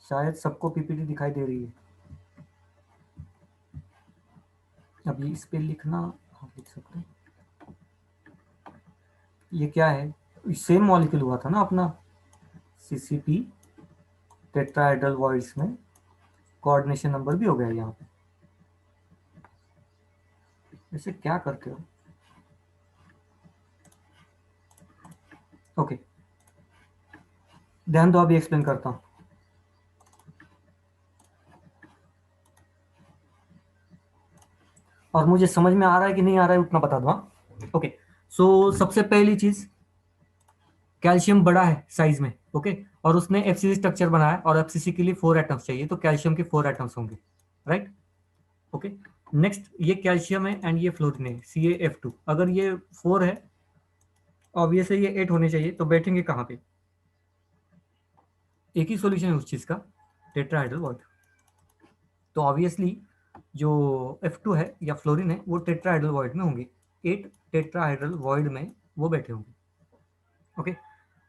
[SPEAKER 1] शायद सबको PPT दिखाई दे रही है। अभी इस पे लिखना, हाँ लिख सकते हैं। ये क्या है? सेम मॉलिक्यूल हुआ था ना अपना CCP टेट्राहेड्रल वॉइड्स में, कोऑर्डिनेशन नंबर भी हो गया यहाँ पे। वैसे क्या करते हो? ओके, ध्यान दो, अभी एक्सप्लेन करता हूँ। और मुझे समझ में आ रहा है कि नहीं आ रहा है उतना बता दो। हाँ, ओके। सो सबसे पहली चीज, कैल्शियम बड़ा है साइज में, ओके, और उसने एफसीसी स्ट्रक्चर बनाया और एफसीसी के लिए 4 एटम्स चाहिए, तो कैल्शियम के 4 एटम्स होंगे, राइट। ओके। नेक्स्ट, ये कैल्शियम है एंड ये फ्लोरीन है, CaF2। अगर ये 4 है, ऑब्वियसली ये 8 होने चाहिए, तो बैठेंगे कहाँ पे? एक ही सॉल्यूशन है उस चीज का, टेट्राहाइड्रल वॉइड। तो ऑब्वियसली जो F2 है या फ्लोरीन है वो टेट्राहाइड्रल वॉइड में होंगे, 8 टेट्राहाइड्रल वॉइड में वो बैठे होंगे। ओके।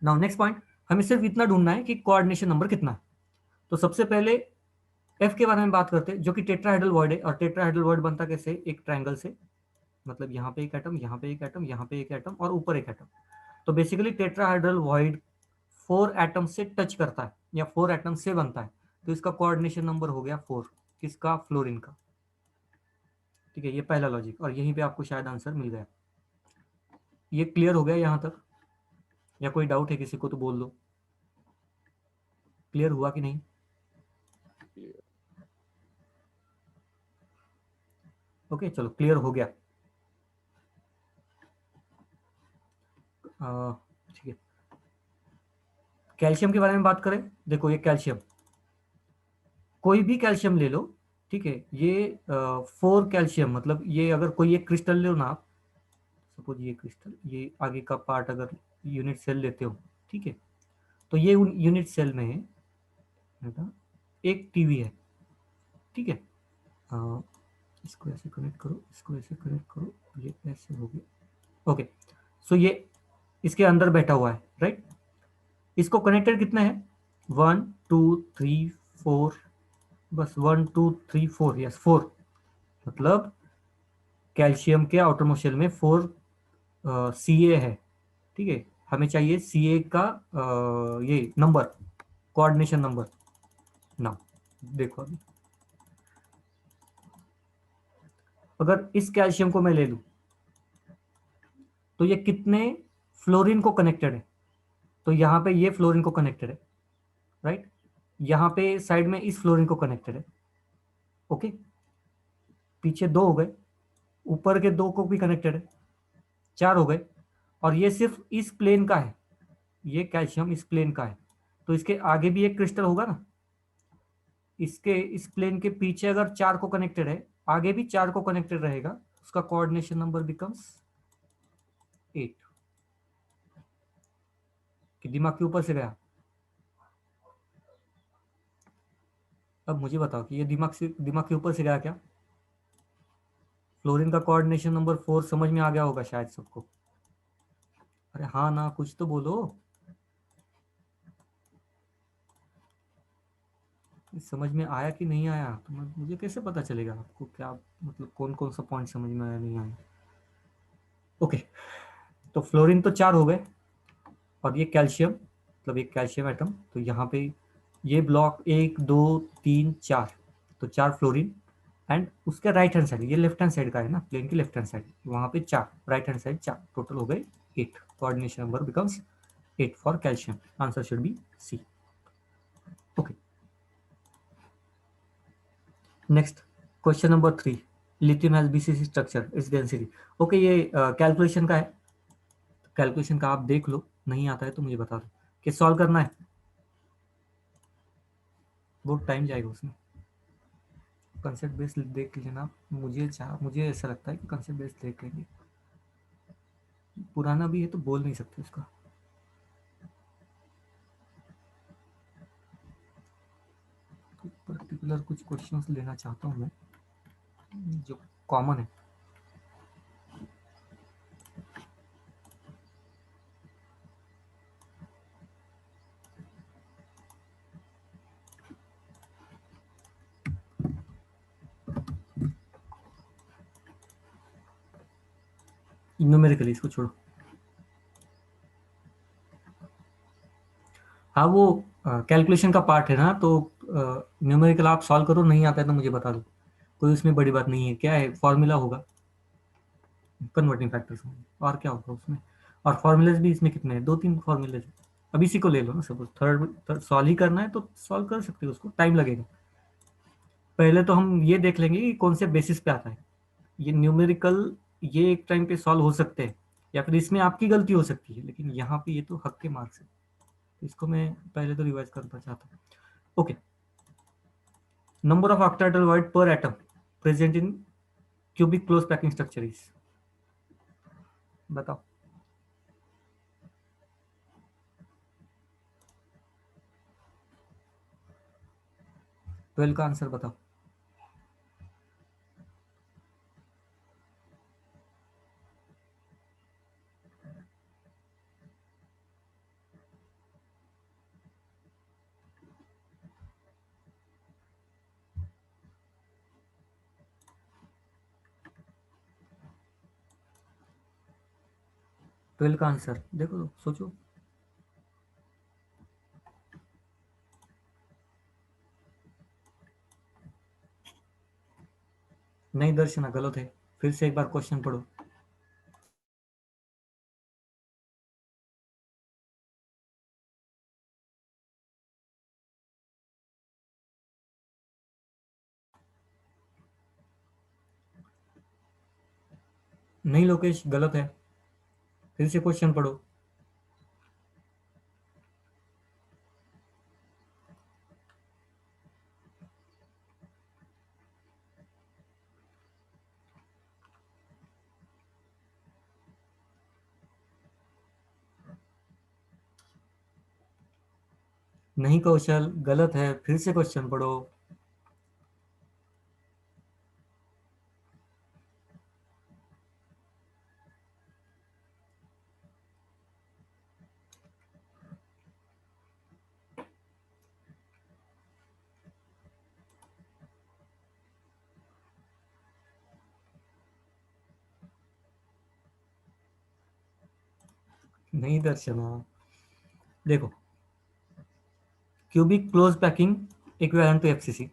[SPEAKER 1] नाउ नेक्स्ट पॉइंट, हमें सिर्फ इतना ढूंढना है कि कोऑर्डिनेशन नंबर कितना है। तो सबसे पहले F के बारे में बात करते हैं, जो कि टेट्राहाइड्रल वॉइड है। और टेट्राहाइड्रल वॉइड बनता कैसे? एक ट्रायंगल से, मतलब यहाँ पे एक एटम, यहाँ पे एक एटम, यहाँ पे एक एटम और ऊपर एक एटम। तो बेसिकली टेट्राहाइड्रल वॉइड 4 एटम से टच करता है या 4 एटम से बनता है, तो इसका कोऑर्डिनेशन नंबर हो गया 4। किसका? फ्लोरीन का। ठीक है, ये पहला लॉजिक, और यहीं पे आपको शायद आंसर मिल गया। ये क्लियर हो गया यहाँ तक, या कोई डाउट है किसी को तो बोल दो। क्लियर हुआ कि नहीं? ओके, चलो क्लियर हो गया। ठीक है, कैल्शियम के बारे में बात करें। देखो ये कैल्शियम, कोई भी कैल्शियम ले लो, ठीक है, ये 4 कैल्शियम, मतलब ये अगर कोई एक क्रिस्टल लो ना आप, सपोज ये क्रिस्टल, ये आगे का पार्ट अगर यूनिट सेल लेते हो, ठीक है, तो ये यूनिट सेल में बेटा एक टीवी है, ठीक है। अ, इसको ऐसे कनेक्ट करो, इसको ऐसे कनेक्ट करो, ये ऐसे हो गया। ओके। सो ये इसके अंदर बैठा हुआ है, राइट। इसको कनेक्टेड कितना है? 1 2 3 4, बस 1 2 3 4, यस 4। मतलब कैल्शियम के आउटर मोस्ट शेल में 4 Ca है, ठीक है। हमें चाहिए Ca का ये नंबर, कोऑर्डिनेशन नंबर। ना, देखो अभी अगर इस कैल्शियम को मैं ले लूं, तो ये कितने फ्लोरीन को कनेक्टेड है? तो यहाँ पे ये फ्लोरीन को कनेक्टेड है, राइट। यहाँ पे साइड में इस फ्लोरीन को कनेक्टेड है, ओके। पीछे 2 हो गए, ऊपर के 2 को भी कनेक्टेड है, 4 हो गए। और ये सिर्फ इस प्लेन का है, ये कैल्शियम इस प्लेन का है, तो इसके आगे भी एक क्रिस्टल होगा ना। इसके इस प्लेन के पीछे अगर 4 को कनेक्टेड है, आगे भी 4 को कनेक्टेड रहेगा, उसका कोऑर्डिनेशन नंबर बिकम्स 8। कि दिमाग के ऊपर से गया? अब मुझे बताओ कि ये दिमाग के ऊपर से गया क्या? फ्लोरीन का कोऑर्डिनेशन नंबर 4 समझ में आ गया होगा शायद सबको। अरे हाँ ना, कुछ तो बोलो। समझ में आया कि नहीं आया? तो मुझे कैसे पता चलेगा आपको क्या, मतलब कौन कौन सा पॉइंट समझ में आया नहीं आया? ओके। तो फ्लोरीन तो 4 हो गए, और ये कैल्शियम, मतलब एक कैल्शियम एटम, तो यहाँ पे ये ब्लॉक 1 2 3 4, तो 4 फ्लोरीन। एंड उसके राइट हैंड साइड, ये लेफ्ट हैंड साइड का है ना, प्लेन की लेफ्ट हैंड साइड, वहाँ पे 4, राइट हैंड साइड 4, टोटल हो गए 8। Coordination number becomes 8 for calcium. Answer should be C. Okay, next question number 3। Lithium has BCC structure, its density. Okay, ये calculation का है, कैलकुलेशन का आप देख लो, नहीं आता है तो मुझे बता दो कि सॉल्व करना है, बहुत टाइम जाएगा उसमें। कंसेप्ट बेस्ड देख लेना, मुझे ऐसा लगता है कि कंसेप्ट बेस्ड देख लेंगे। पुराना भी है तो बोल नहीं सकते उसका। पर्टिकुलर कुछ क्वेश्चंस लेना चाहता हूँ मैं, जो कॉमन है। न्यूमेरिकली इसको छोड़ो। हाँ, वो कैलकुलेशन का पार्ट है ना, तो न्यूमेरिकल आप सॉल्व करो, नहीं आता है तो मुझे बता दो, कोई उसमें बड़ी बात नहीं है। क्या है? फॉर्मूला होगा, कन्वर्टिंग फैक्टर्स होंगे, और क्या होगा उसमें। और फॉर्मूलेज भी इसमें कितने हैं? 2 3 फॉर्मूलेज। अब इसी को ले लो ना, सपोज थर्ड सॉल्व ही करना है तो सॉल्व कर सकते हो, उसको टाइम लगेगा। पहले तो हम ये देख लेंगे कि कौन से बेसिस पे आता है। ये न्यूमेरिकल, ये एक टाइम पे सॉल्व हो सकते हैं, या फिर इसमें आपकी गलती हो सकती है, लेकिन यहाँ पे ये तो हक के मार्क्स है, तो इसको मैं पहले तो रिवाइज करना चाहता हूँ। Okay, number of octahedral void per atom present in cubic close packing structure is, बताओ। 12 का आंसर बताओ। ट्वेल्व का आंसर देखो, सोचो। नहीं दर्शना, गलत है। फिर से एक बार क्वेश्चन पढ़ो। नहीं लोकेश, गलत है। फिर से क्वेश्चन पढ़ो। नहीं कौशल, गलत है। फिर से क्वेश्चन पढ़ो। नहीं दर्शना, देखो, cubic close packing equivalent to FCC,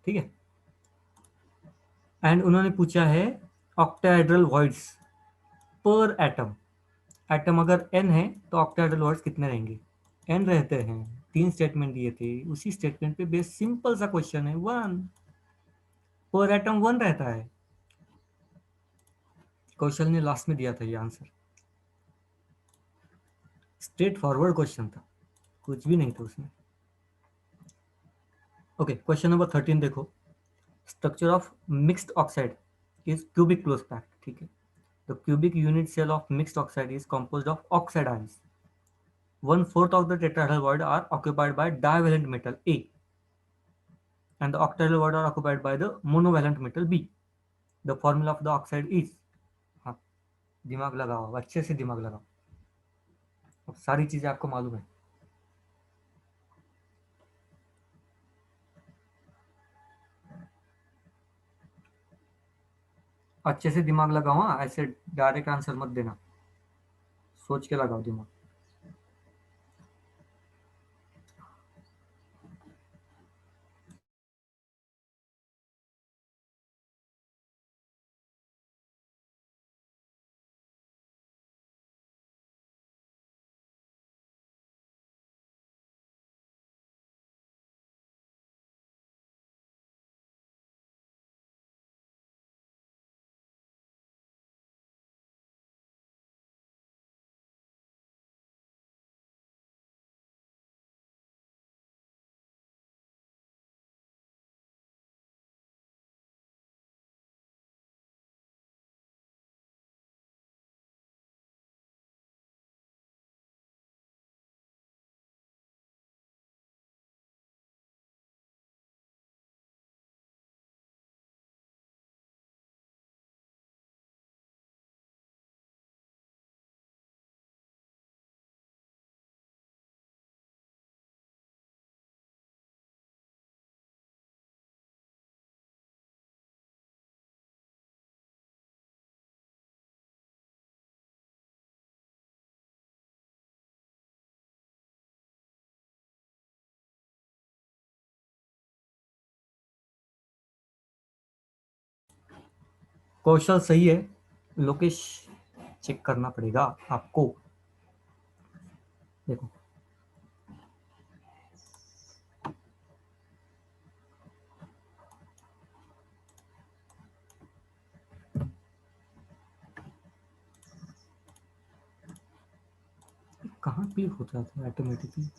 [SPEAKER 1] ठीक है। एंड उन्होंने पूछा है ऑक्टाहेड्रल वॉइड्स पर एटम। एटम अगर एन है तो ऑक्टाहेड्रल वॉइड्स कितने रहेंगे? एन रहते हैं। 3 स्टेटमेंट दिए थे, उसी स्टेटमेंट पे बेस सिंपल सा क्वेश्चन है। 1 पर एटम 1 रहता है। कौशल ने लास्ट में दिया था ये आंसर। स्ट्रेट फॉरवर्ड क्वेश्चन था, कुछ भी नहीं था उसमें। ओके, क्वेश्चन नंबर 13 देखो। Structure of mixed oxide is cubic close pack, ठीक है। The cubic unit cell of mixed oxide is composed of oxide ions. 1/4 of the tetrahedral void are occupied by divalent metal A, and the octahedral void are occupied by the monovalent metal B. The formula of the oxide is, हाँ, दिमाग लगाओ, अच्छे से दिमाग लगाओ, अब सारी चीजें आपको मालूम है। अच्छे से दिमाग लगाओ, हाँ, ऐसे डायरेक्ट आंसर मत देना, सोच के लगाओ दिमाग। कौशल सही है, लोकेश चेक करना पड़ेगा आपको। देखो, स्प्लिट हो जाता है automatically.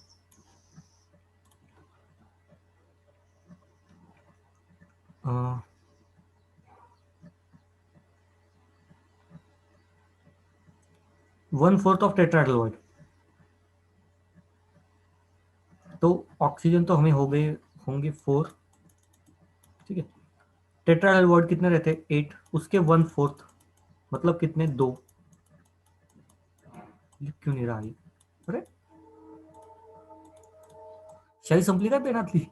[SPEAKER 1] One fourth of tetrahedral, तो ऑक्सीजन तो हमें हो गए होंगे 4, ठीक है। टेट्राहेड्रल बॉन्ड कितने रहते हैं? 8, उसके वन फोर्थ मतलब कितने? 2। लिख क्यों नहीं रहा ये? अरे शाही संपली का पेनातली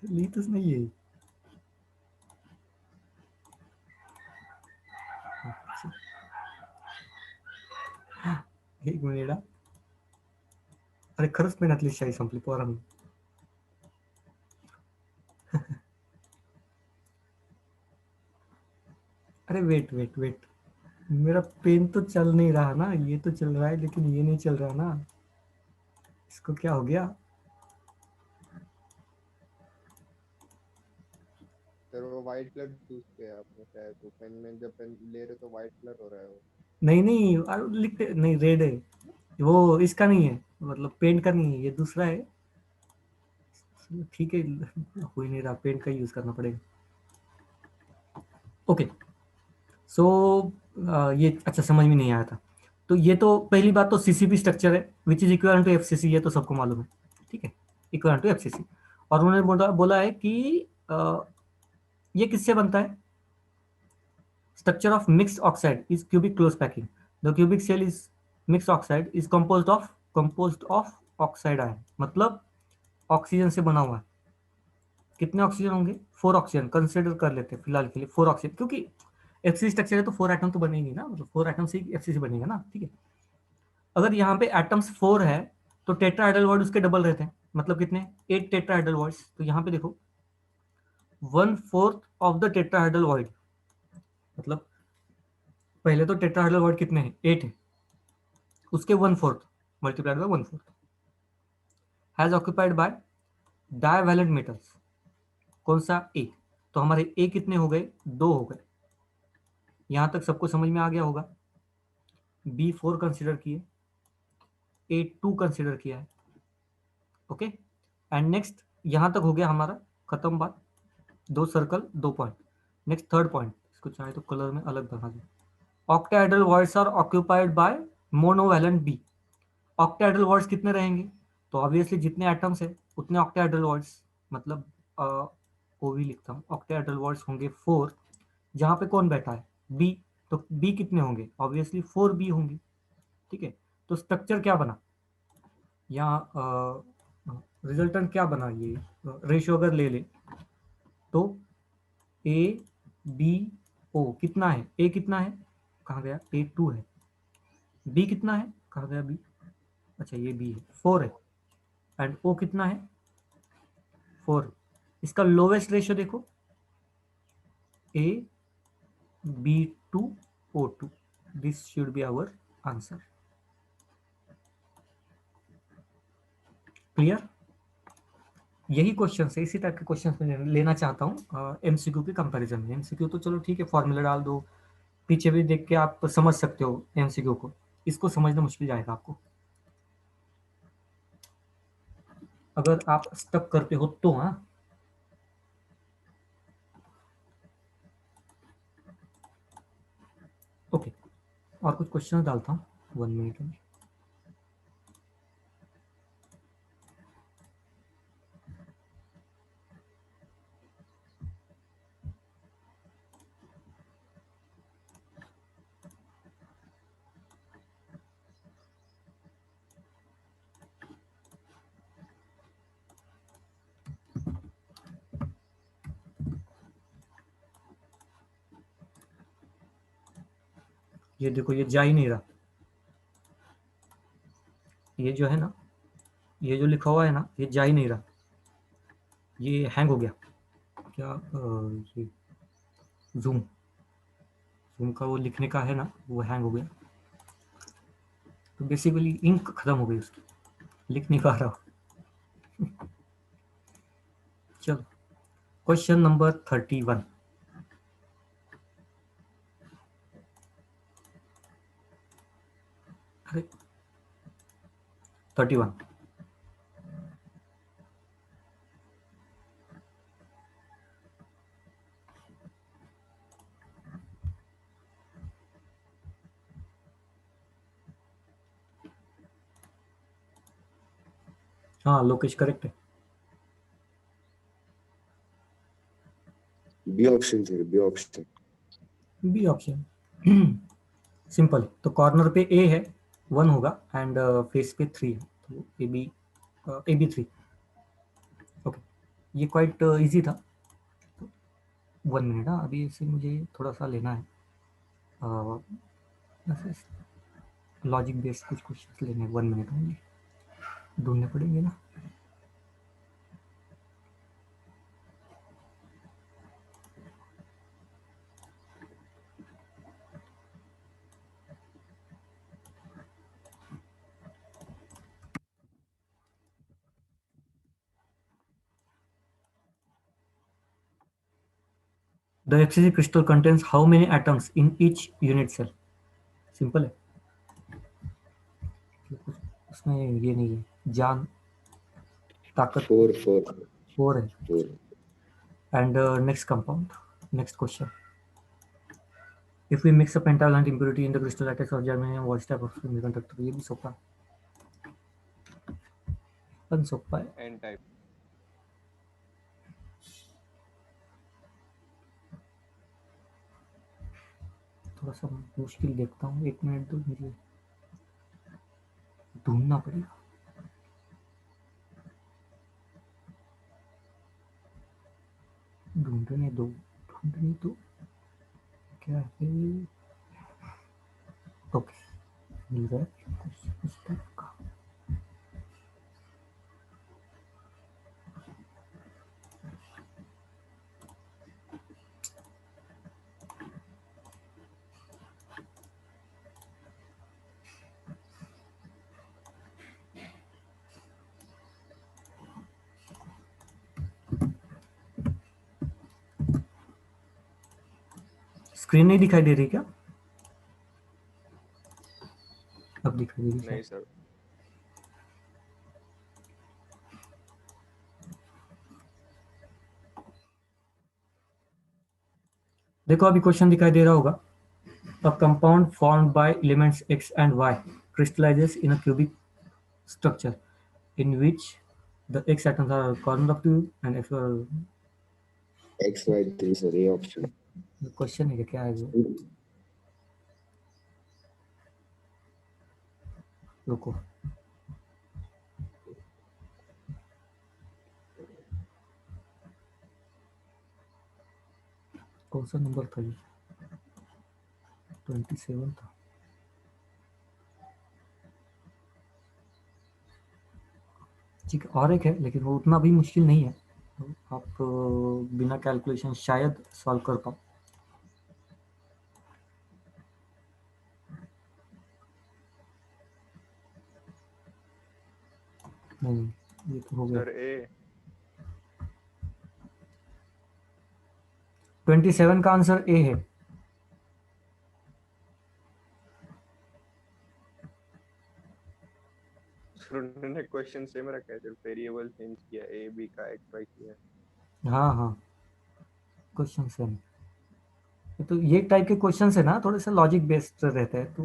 [SPEAKER 1] लिहितच नाहीये। एक मिनिट हा. अरे खरंच पेनातली शाही संपली पोरांनो. अरे वेट वेट वेट, मेरा पेन तो चल नहीं रहा ना, ये तो चल रहा है लेकिन ये नहीं चल रहा ना, इसको क्या हो गया?
[SPEAKER 2] सर वो वाइट कलर चूज किया आपने शायद, तो पेन में जब पेन ले रहे हो तो वाइट कलर हो रहा है वो।
[SPEAKER 1] नहीं नहीं, लिखते नहीं, रेड है वो, इसका नहीं है, मतलब पेंट का नहीं है, ये दूसरा है। ठीक है, हो ही नहीं रहा, पेंट का यूज करना पड़ेगा। ओके, सो ये अच्छा समझ में नहीं आया था। तो ये तो पहली बात तो सीसीपी स्ट्रक्चर है which is equal to FCC, ये तो सबको मालूम है, ठीक है, इक्वल टू एफसीसी। और उन्होंने बोला है कि ये किससे बनता है? Structure of mixed oxide is cubic close packing, the cubic cell is mixed oxide is composed of oxide ion, मतलब ऑक्सीजन से बना हुआ है। कितने ऑक्सीजन होंगे? 4 ऑक्सीजन कंसिडर कर लेते हैं फिलहाल के लिए, 4 ऑक्सीजन, क्योंकि एफसी स्ट्रक्चर है तो 4 एटम तो बनेगी ना, मतलब 4 एटम से एफसीसी बनेगा ना, ठीक है। अगर यहाँ पे एटम्स 4 है तो टेट्राहेड्रल बॉन्ड उसके डबल रहते हैं, मतलब कितने? 8 टेट्राहेड्रल बॉन्ड्स। तो यहाँ पे देखो, one fourth of the tetrahedral bond, मतलब पहले तो टेट्राहेड्रल बॉन्ड कितने हैं? 8 है, उसके one fourth multiplied by one fourth has occupied by divalent metals. कौन सा? ए। तो हमारे ए कितने हो गए? 2 हो गए। यहां तक सबको समझ में आ गया होगा। B4 कंसिडर किए, A2 कंसिडर किया है, ओके। एंड नेक्स्ट यहां तक हो गया हमारा, खत्म बात, 2 circle 2 point. Next third point, इसको चाहे तो कलर में अलग बना दो। Octahedral voids are occupied by monovalent B. Octahedral voids कितने रहेंगे? तो ऑब्वियसली जितने एटम्स है उतने ऑक्टाहेड्रल वॉइड्स, मतलब ओ भी लिखता हूँ, ऑक्टाहेड्रल वॉइड्स होंगे 4। जहां पे कौन बैठा है? बी। तो बी कितने होंगे? ऑब्वियसली 4 बी होंगे, ठीक है। तो स्ट्रक्चर क्या बना यहाँ, रिजल्टेंट क्या बना? ये रेशियो अगर ले ले तो ए बी ओ कितना है? ए कितना है? कहाँ गया? A2 है। बी कितना है? कहाँ गया बी? अच्छा ये बी है, 4 है। एंड ओ कितना है? 4। इसका लोवेस्ट रेशियो देखो, AB2O2, this should be our answer. Clear? यही क्वेश्चन है, इसी टाइप के क्वेश्चन में लेना चाहता हूँ एमसीक्यू के कंपैरिजन में। एमसीक्यू तो चलो ठीक है, फॉर्मूला डाल दो, पीछे भी देख के आप समझ सकते हो एमसीक्यू को, इसको समझना मुश्किल जाएगा आपको, अगर आप स्टक करते हो तो। हाँ, ओके, और कुछ क्वेश्चन डालता हूँ, 1 मिनट में। ये देखो, ये जा ही नहीं रहा, ये जो है ना, ये जो लिखा हुआ है ना, ये जा ही नहीं रहा, ये हैंग हो गया। क्या ये जूम जूम का वो लिखने का है ना, वो हैंग हो गया। तो बेसिकली इंक खत्म हो गई उसकी, लिख नहीं पा रहा। चलो, क्वेश्चन नंबर 31। 31। हाँ लोकेश करेक्ट है।
[SPEAKER 3] B option sir, B option.
[SPEAKER 1] B option simple. तो कॉर्नर पे ए है 1 होगा एंड फेस पे 3 है, तो ए बी 3। ओके, ये क्वाइट इजी था। 1 मिनट, हाँ अभी इसे मुझे थोड़ा सा लेना है, लॉजिक बेस्ड कुछ क्वेश्चन लेने हैं। 1 मिनट ओनली, ढूंढने पड़ेंगे ना। The HCG crystal contains how many atoms in each unit cell? Simple है, उसमें ये नहीं है जान ताकत।
[SPEAKER 3] 4 4
[SPEAKER 1] 4 है।
[SPEAKER 3] 4।
[SPEAKER 1] And next compound, next question. If we mix a pentavalent impurity in the crystal lattice of germanium, what type of semiconductor? ये भी सोपा है, अपन सोपा है।
[SPEAKER 2] N type.
[SPEAKER 1] थोड़ा सा मुश्किल देखता हूँ, 1 मिनट दो, मुझे ढूंढना पड़ेगा। ढूंढने दो, ढूंढने दो, क्या है? ओके, मिल गया कुछ इस टाइप का। स्क्रीन नहीं दिखाई दे रही क्या? अब दिखाई दे रही
[SPEAKER 2] नहीं
[SPEAKER 1] शायद।
[SPEAKER 2] सर।
[SPEAKER 1] देखो अभी क्वेश्चन दिखाई दे रहा होगा। A compound formed by elements X and Y crystallizes in a cubic structure in which the X atoms are cornered up to and X are।
[SPEAKER 3] XY3 sir, A option.
[SPEAKER 1] Question है क्या है वो? रुको, कौन सा नंबर था ये? 27 था। ठीक है, और एक है लेकिन वो उतना भी मुश्किल नहीं है, तो आप बिना कैलकुलेशन शायद सॉल्व कर पाओ। नहीं, ये तो हो गया।
[SPEAKER 2] सर ए।
[SPEAKER 1] 27 का आंसर ए है।
[SPEAKER 2] सर उन्होंने क्वेश्चन सेम रखा है, सिर्फ वेरिएबल चेंज किया, ए बी का एक्स वाई किया।
[SPEAKER 1] हाँ हाँ, क्वेश्चन सेम। तो ये टाइप के क्वेश्चन है ना, थोड़े से लॉजिक बेस्ड रहते हैं, तो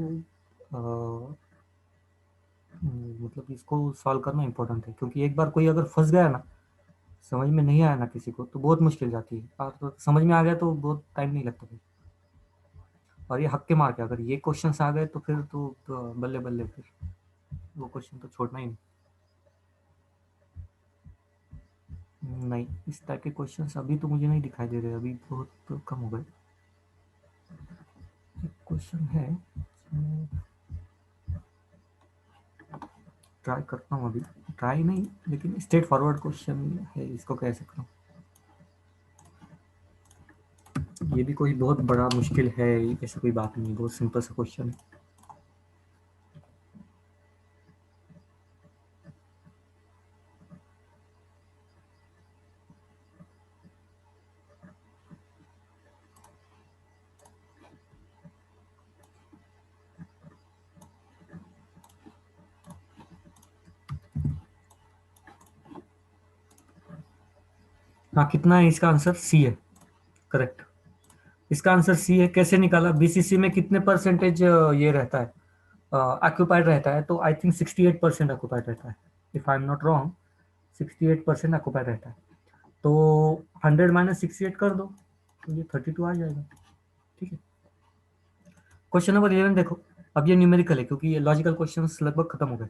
[SPEAKER 1] मतलब इसको सॉल्व करना इंपॉर्टेंट है, क्योंकि एक बार कोई अगर फंस गया ना, समझ में नहीं आया ना किसी को, तो बहुत मुश्किल जाती है। और तो समझ में आ गया तो बहुत टाइम नहीं लगता फिर। और ये हक के मार के अगर ये क्वेश्चन आ गए तो फिर तो बल्ले बल्ले, फिर वो क्वेश्चन तो छोड़ना ही नहीं। नहीं, इस टाइप के क्वेश्चंस अभी तो मुझे नहीं दिखाई दे रहे, अभी बहुत तो कम हो गए। एक क्वेश्चन है, ट्राई करता हूँ अभी, ट्राई नहीं लेकिन स्ट्रेट फॉरवर्ड क्वेश्चन है, इसको कह सकता हूँ। ये भी कोई बहुत बड़ा मुश्किल है ऐसा कोई बात नहीं, बहुत सिंपल सा क्वेश्चन है। हाँ, कितना है इसका आंसर? सी है, करेक्ट। इसका आंसर सी है। कैसे निकाला? बीसीसी में कितने परसेंटेज ये रहता है, ऑक्यूपाइड रहता है? तो आई थिंक 68% ऑक्यूपाइड रहता है, if I am not wrong. 68% occupied रहता है। तो 100 माइनस 68 कर दो, तो ये 32 आ जाएगा। ठीक है। क्वेश्चन नंबर 11 देखो। अब ये न्यूमेरिकल है क्योंकि ये लॉजिकल क्वेश्चंस लगभग खत्म हो गए।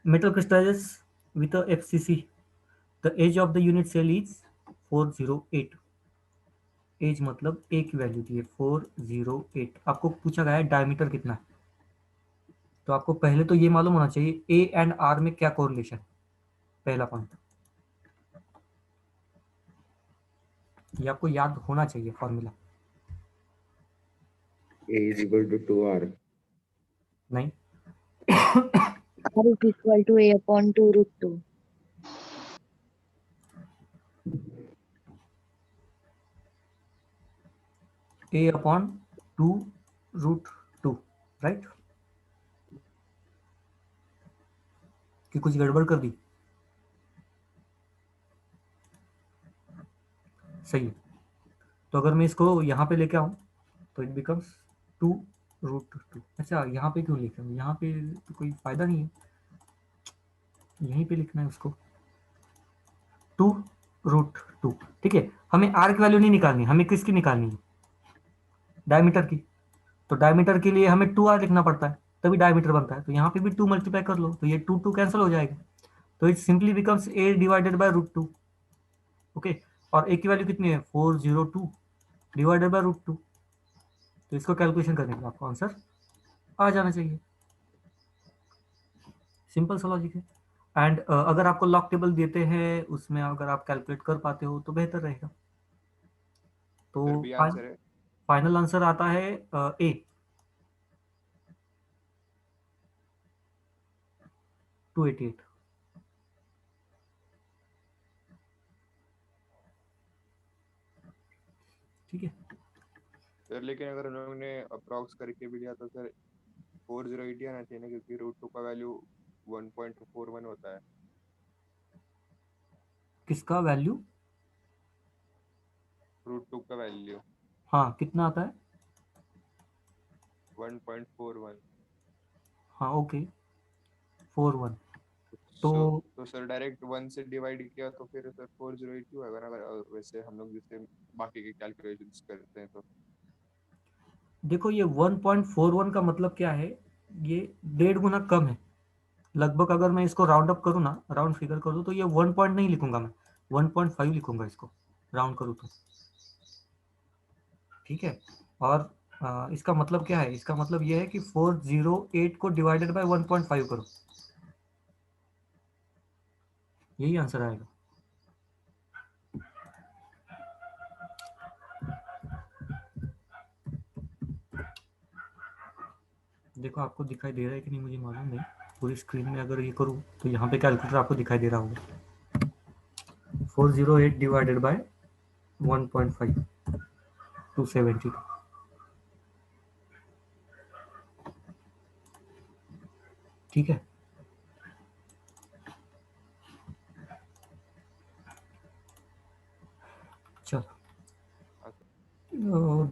[SPEAKER 1] Metal crystallises with a FCC, the edge of the unit cell is 408। Edge मतलब ए की वैल्यू दी है 408। आपको पूछा गया है डायमीटर कितना है, तो आपको पहले तो ये मालूम होना चाहिए ए एंड आर में क्या कोरिलेशन। पहला पॉइंट ये आपको याद होना चाहिए formula.
[SPEAKER 3] A is equal to 2R.
[SPEAKER 1] नहीं,
[SPEAKER 4] R is equal to A upon 2 root 2.
[SPEAKER 1] A upon 2√2, right? कि कुछ गड़बड़ कर दी? सही है। तो अगर मैं इसको यहाँ पे लेके आऊँ तो इट बिकम्स 2√2। अच्छा, यहाँ पे क्यों लिख रहा हूँ? यहाँ पे तो कोई फायदा नहीं है, यहीं पे लिखना है उसको 2√2। ठीक है। हमें आर की वैल्यू नहीं निकालनी, हमें किसकी निकालनी है? डायमीटर की। तो डायमीटर के लिए हमें 2R लिखना पड़ता है, तभी डायमीटर बनता है। तो यहाँ पे भी 2 मल्टीप्लाई कर लो, तो ये 2 कैंसिल हो जाएगा। तो it simply becomes a divided by √2। Okay. और ए की वैल्यू कितनी है? 402 डिवाइडेड बाय √2। तो इसको कैलकुलेशन करने के बाद आपको आंसर आ जाना चाहिए। सिंपल सा लॉजिक है। एंड अगर आपको लॉग टेबल देते हैं, उसमें अगर आप कैलकुलेट कर पाते हो तो बेहतर रहेगा। तो
[SPEAKER 2] फिर भी आंसर है
[SPEAKER 1] फाइनल आंसर आता है ए, 288। ठीक है।
[SPEAKER 2] सर। लेकिन अगर हम लोगों ने अप्रॉक्स करके भी लिया तो सर 408 आना चाहिए ना, क्योंकि √2 का वैल्यू 1.41 होता है।
[SPEAKER 1] किसका वैल्यू?
[SPEAKER 2] √2 का वैल्यू
[SPEAKER 1] हाँ, कितना आता है?
[SPEAKER 2] 1.41।
[SPEAKER 1] हाँ, ओके, 41। तो
[SPEAKER 2] तो सर डायरेक्ट 1 से डिवाइड किया तो फिर सर 408 क्यों आएगा ना, अगर वैसे हम लोग जैसे बाकी के कैलकुलेशंस करते हैं तो।
[SPEAKER 1] देखो, ये 1.41 का मतलब क्या है? ये 1.5 गुना कम है लगभग। अगर मैं इसको राउंड अप करूँ ना, राउंड फिगर करूँ, तो ये 1 पॉइंट नहीं लिखूंगा मैं, 1.5 लिखूंगा इसको, राउंड करूँ तो। ठीक है। और इसका मतलब क्या है? इसका मतलब ये है कि 408 को डिवाइडेड बाय 1.5 करो, यही आंसर आएगा। देखो, आपको दिखाई दे रहा है कि नहीं मुझे मालूम नहीं। पूरी स्क्रीन में अगर ये करूँ तो यहाँ पे कैलकुलेटर आपको दिखाई दे रहा होगा। 408 डिवाइडेड बाय 1.5, 272। ठीक है। चलो,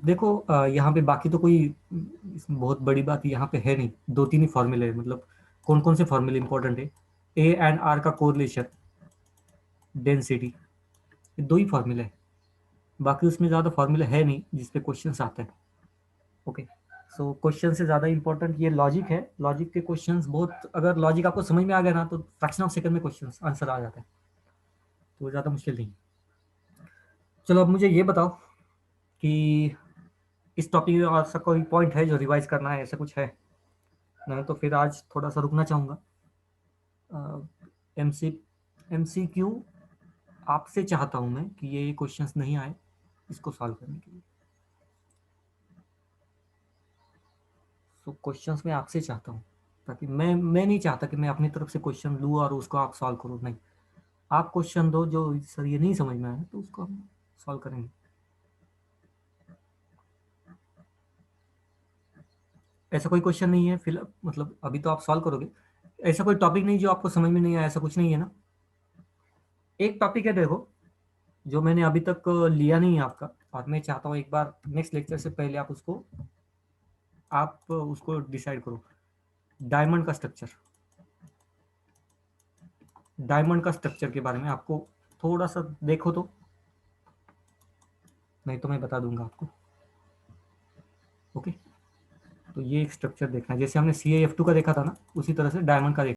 [SPEAKER 1] देखो, यहाँ पे बाकी तो कोई बहुत बड़ी बात यहाँ पे है नहीं। 2-3 ही फॉर्मूले हैं। मतलब कौन कौन से फॉर्मूले इंपॉर्टेंट है? ए एंड आर का कोरिलेशन, डेंसिटी, ये 2 ही फॉर्मूले हैं। बाकी उसमें ज़्यादा फॉर्मूले है नहीं जिसपे क्वेश्चन आते हैं। ओके। सो क्वेश्चन से ज़्यादा इंपॉर्टेंट ये लॉजिक है। लॉजिक के क्वेश्चंस बहुत, अगर लॉजिक आपको समझ में आ गया ना तो फ्रैक्शन ऑफ सेकंड में क्वेश्चन आंसर आ जाता है, तो ज़्यादा मुश्किल नहीं। चलो, अब मुझे ये बताओ कि इस टॉपिक में और सा कोई पॉइंट है जो रिवाइज करना है, ऐसा कुछ है? नहीं तो फिर आज थोड़ा सा रुकना चाहूँगा। एमसीक्यू आपसे चाहता हूँ मैं कि ये क्वेश्चंस नहीं आए, इसको सॉल्व करने के लिए। तो क्वेश्चंस मैं आपसे चाहता हूँ, ताकि मैं नहीं चाहता कि मैं अपनी तरफ से क्वेश्चन लूँ और उसको आप सॉल्व करो। नहीं, आप क्वेश्चन दो जो सर ये नहीं समझ में आया तो उसको हम सॉल्व करेंगे। ऐसा कोई क्वेश्चन नहीं है फिलहाल, मतलब अभी तो आप सॉल्व करोगे। ऐसा कोई टॉपिक नहीं जो आपको समझ में नहीं आया, ऐसा कुछ नहीं है ना? एक टॉपिक है देखो जो मैंने अभी तक लिया नहीं है आपका, और मैं चाहता हूँ एक बार नेक्स्ट लेक्चर से पहले आप उसको डिसाइड करो। डायमंड का स्ट्रक्चर, डायमंड का स्ट्रक्चर के बारे में आपको थोड़ा सा देखो तो, नहीं तो मैं बता दूंगा आपको। ओके, तो ये एक स्ट्रक्चर देखना है, जैसे हमने CaF2 का देखा था ना, उसी तरह से डायमंड का देखना।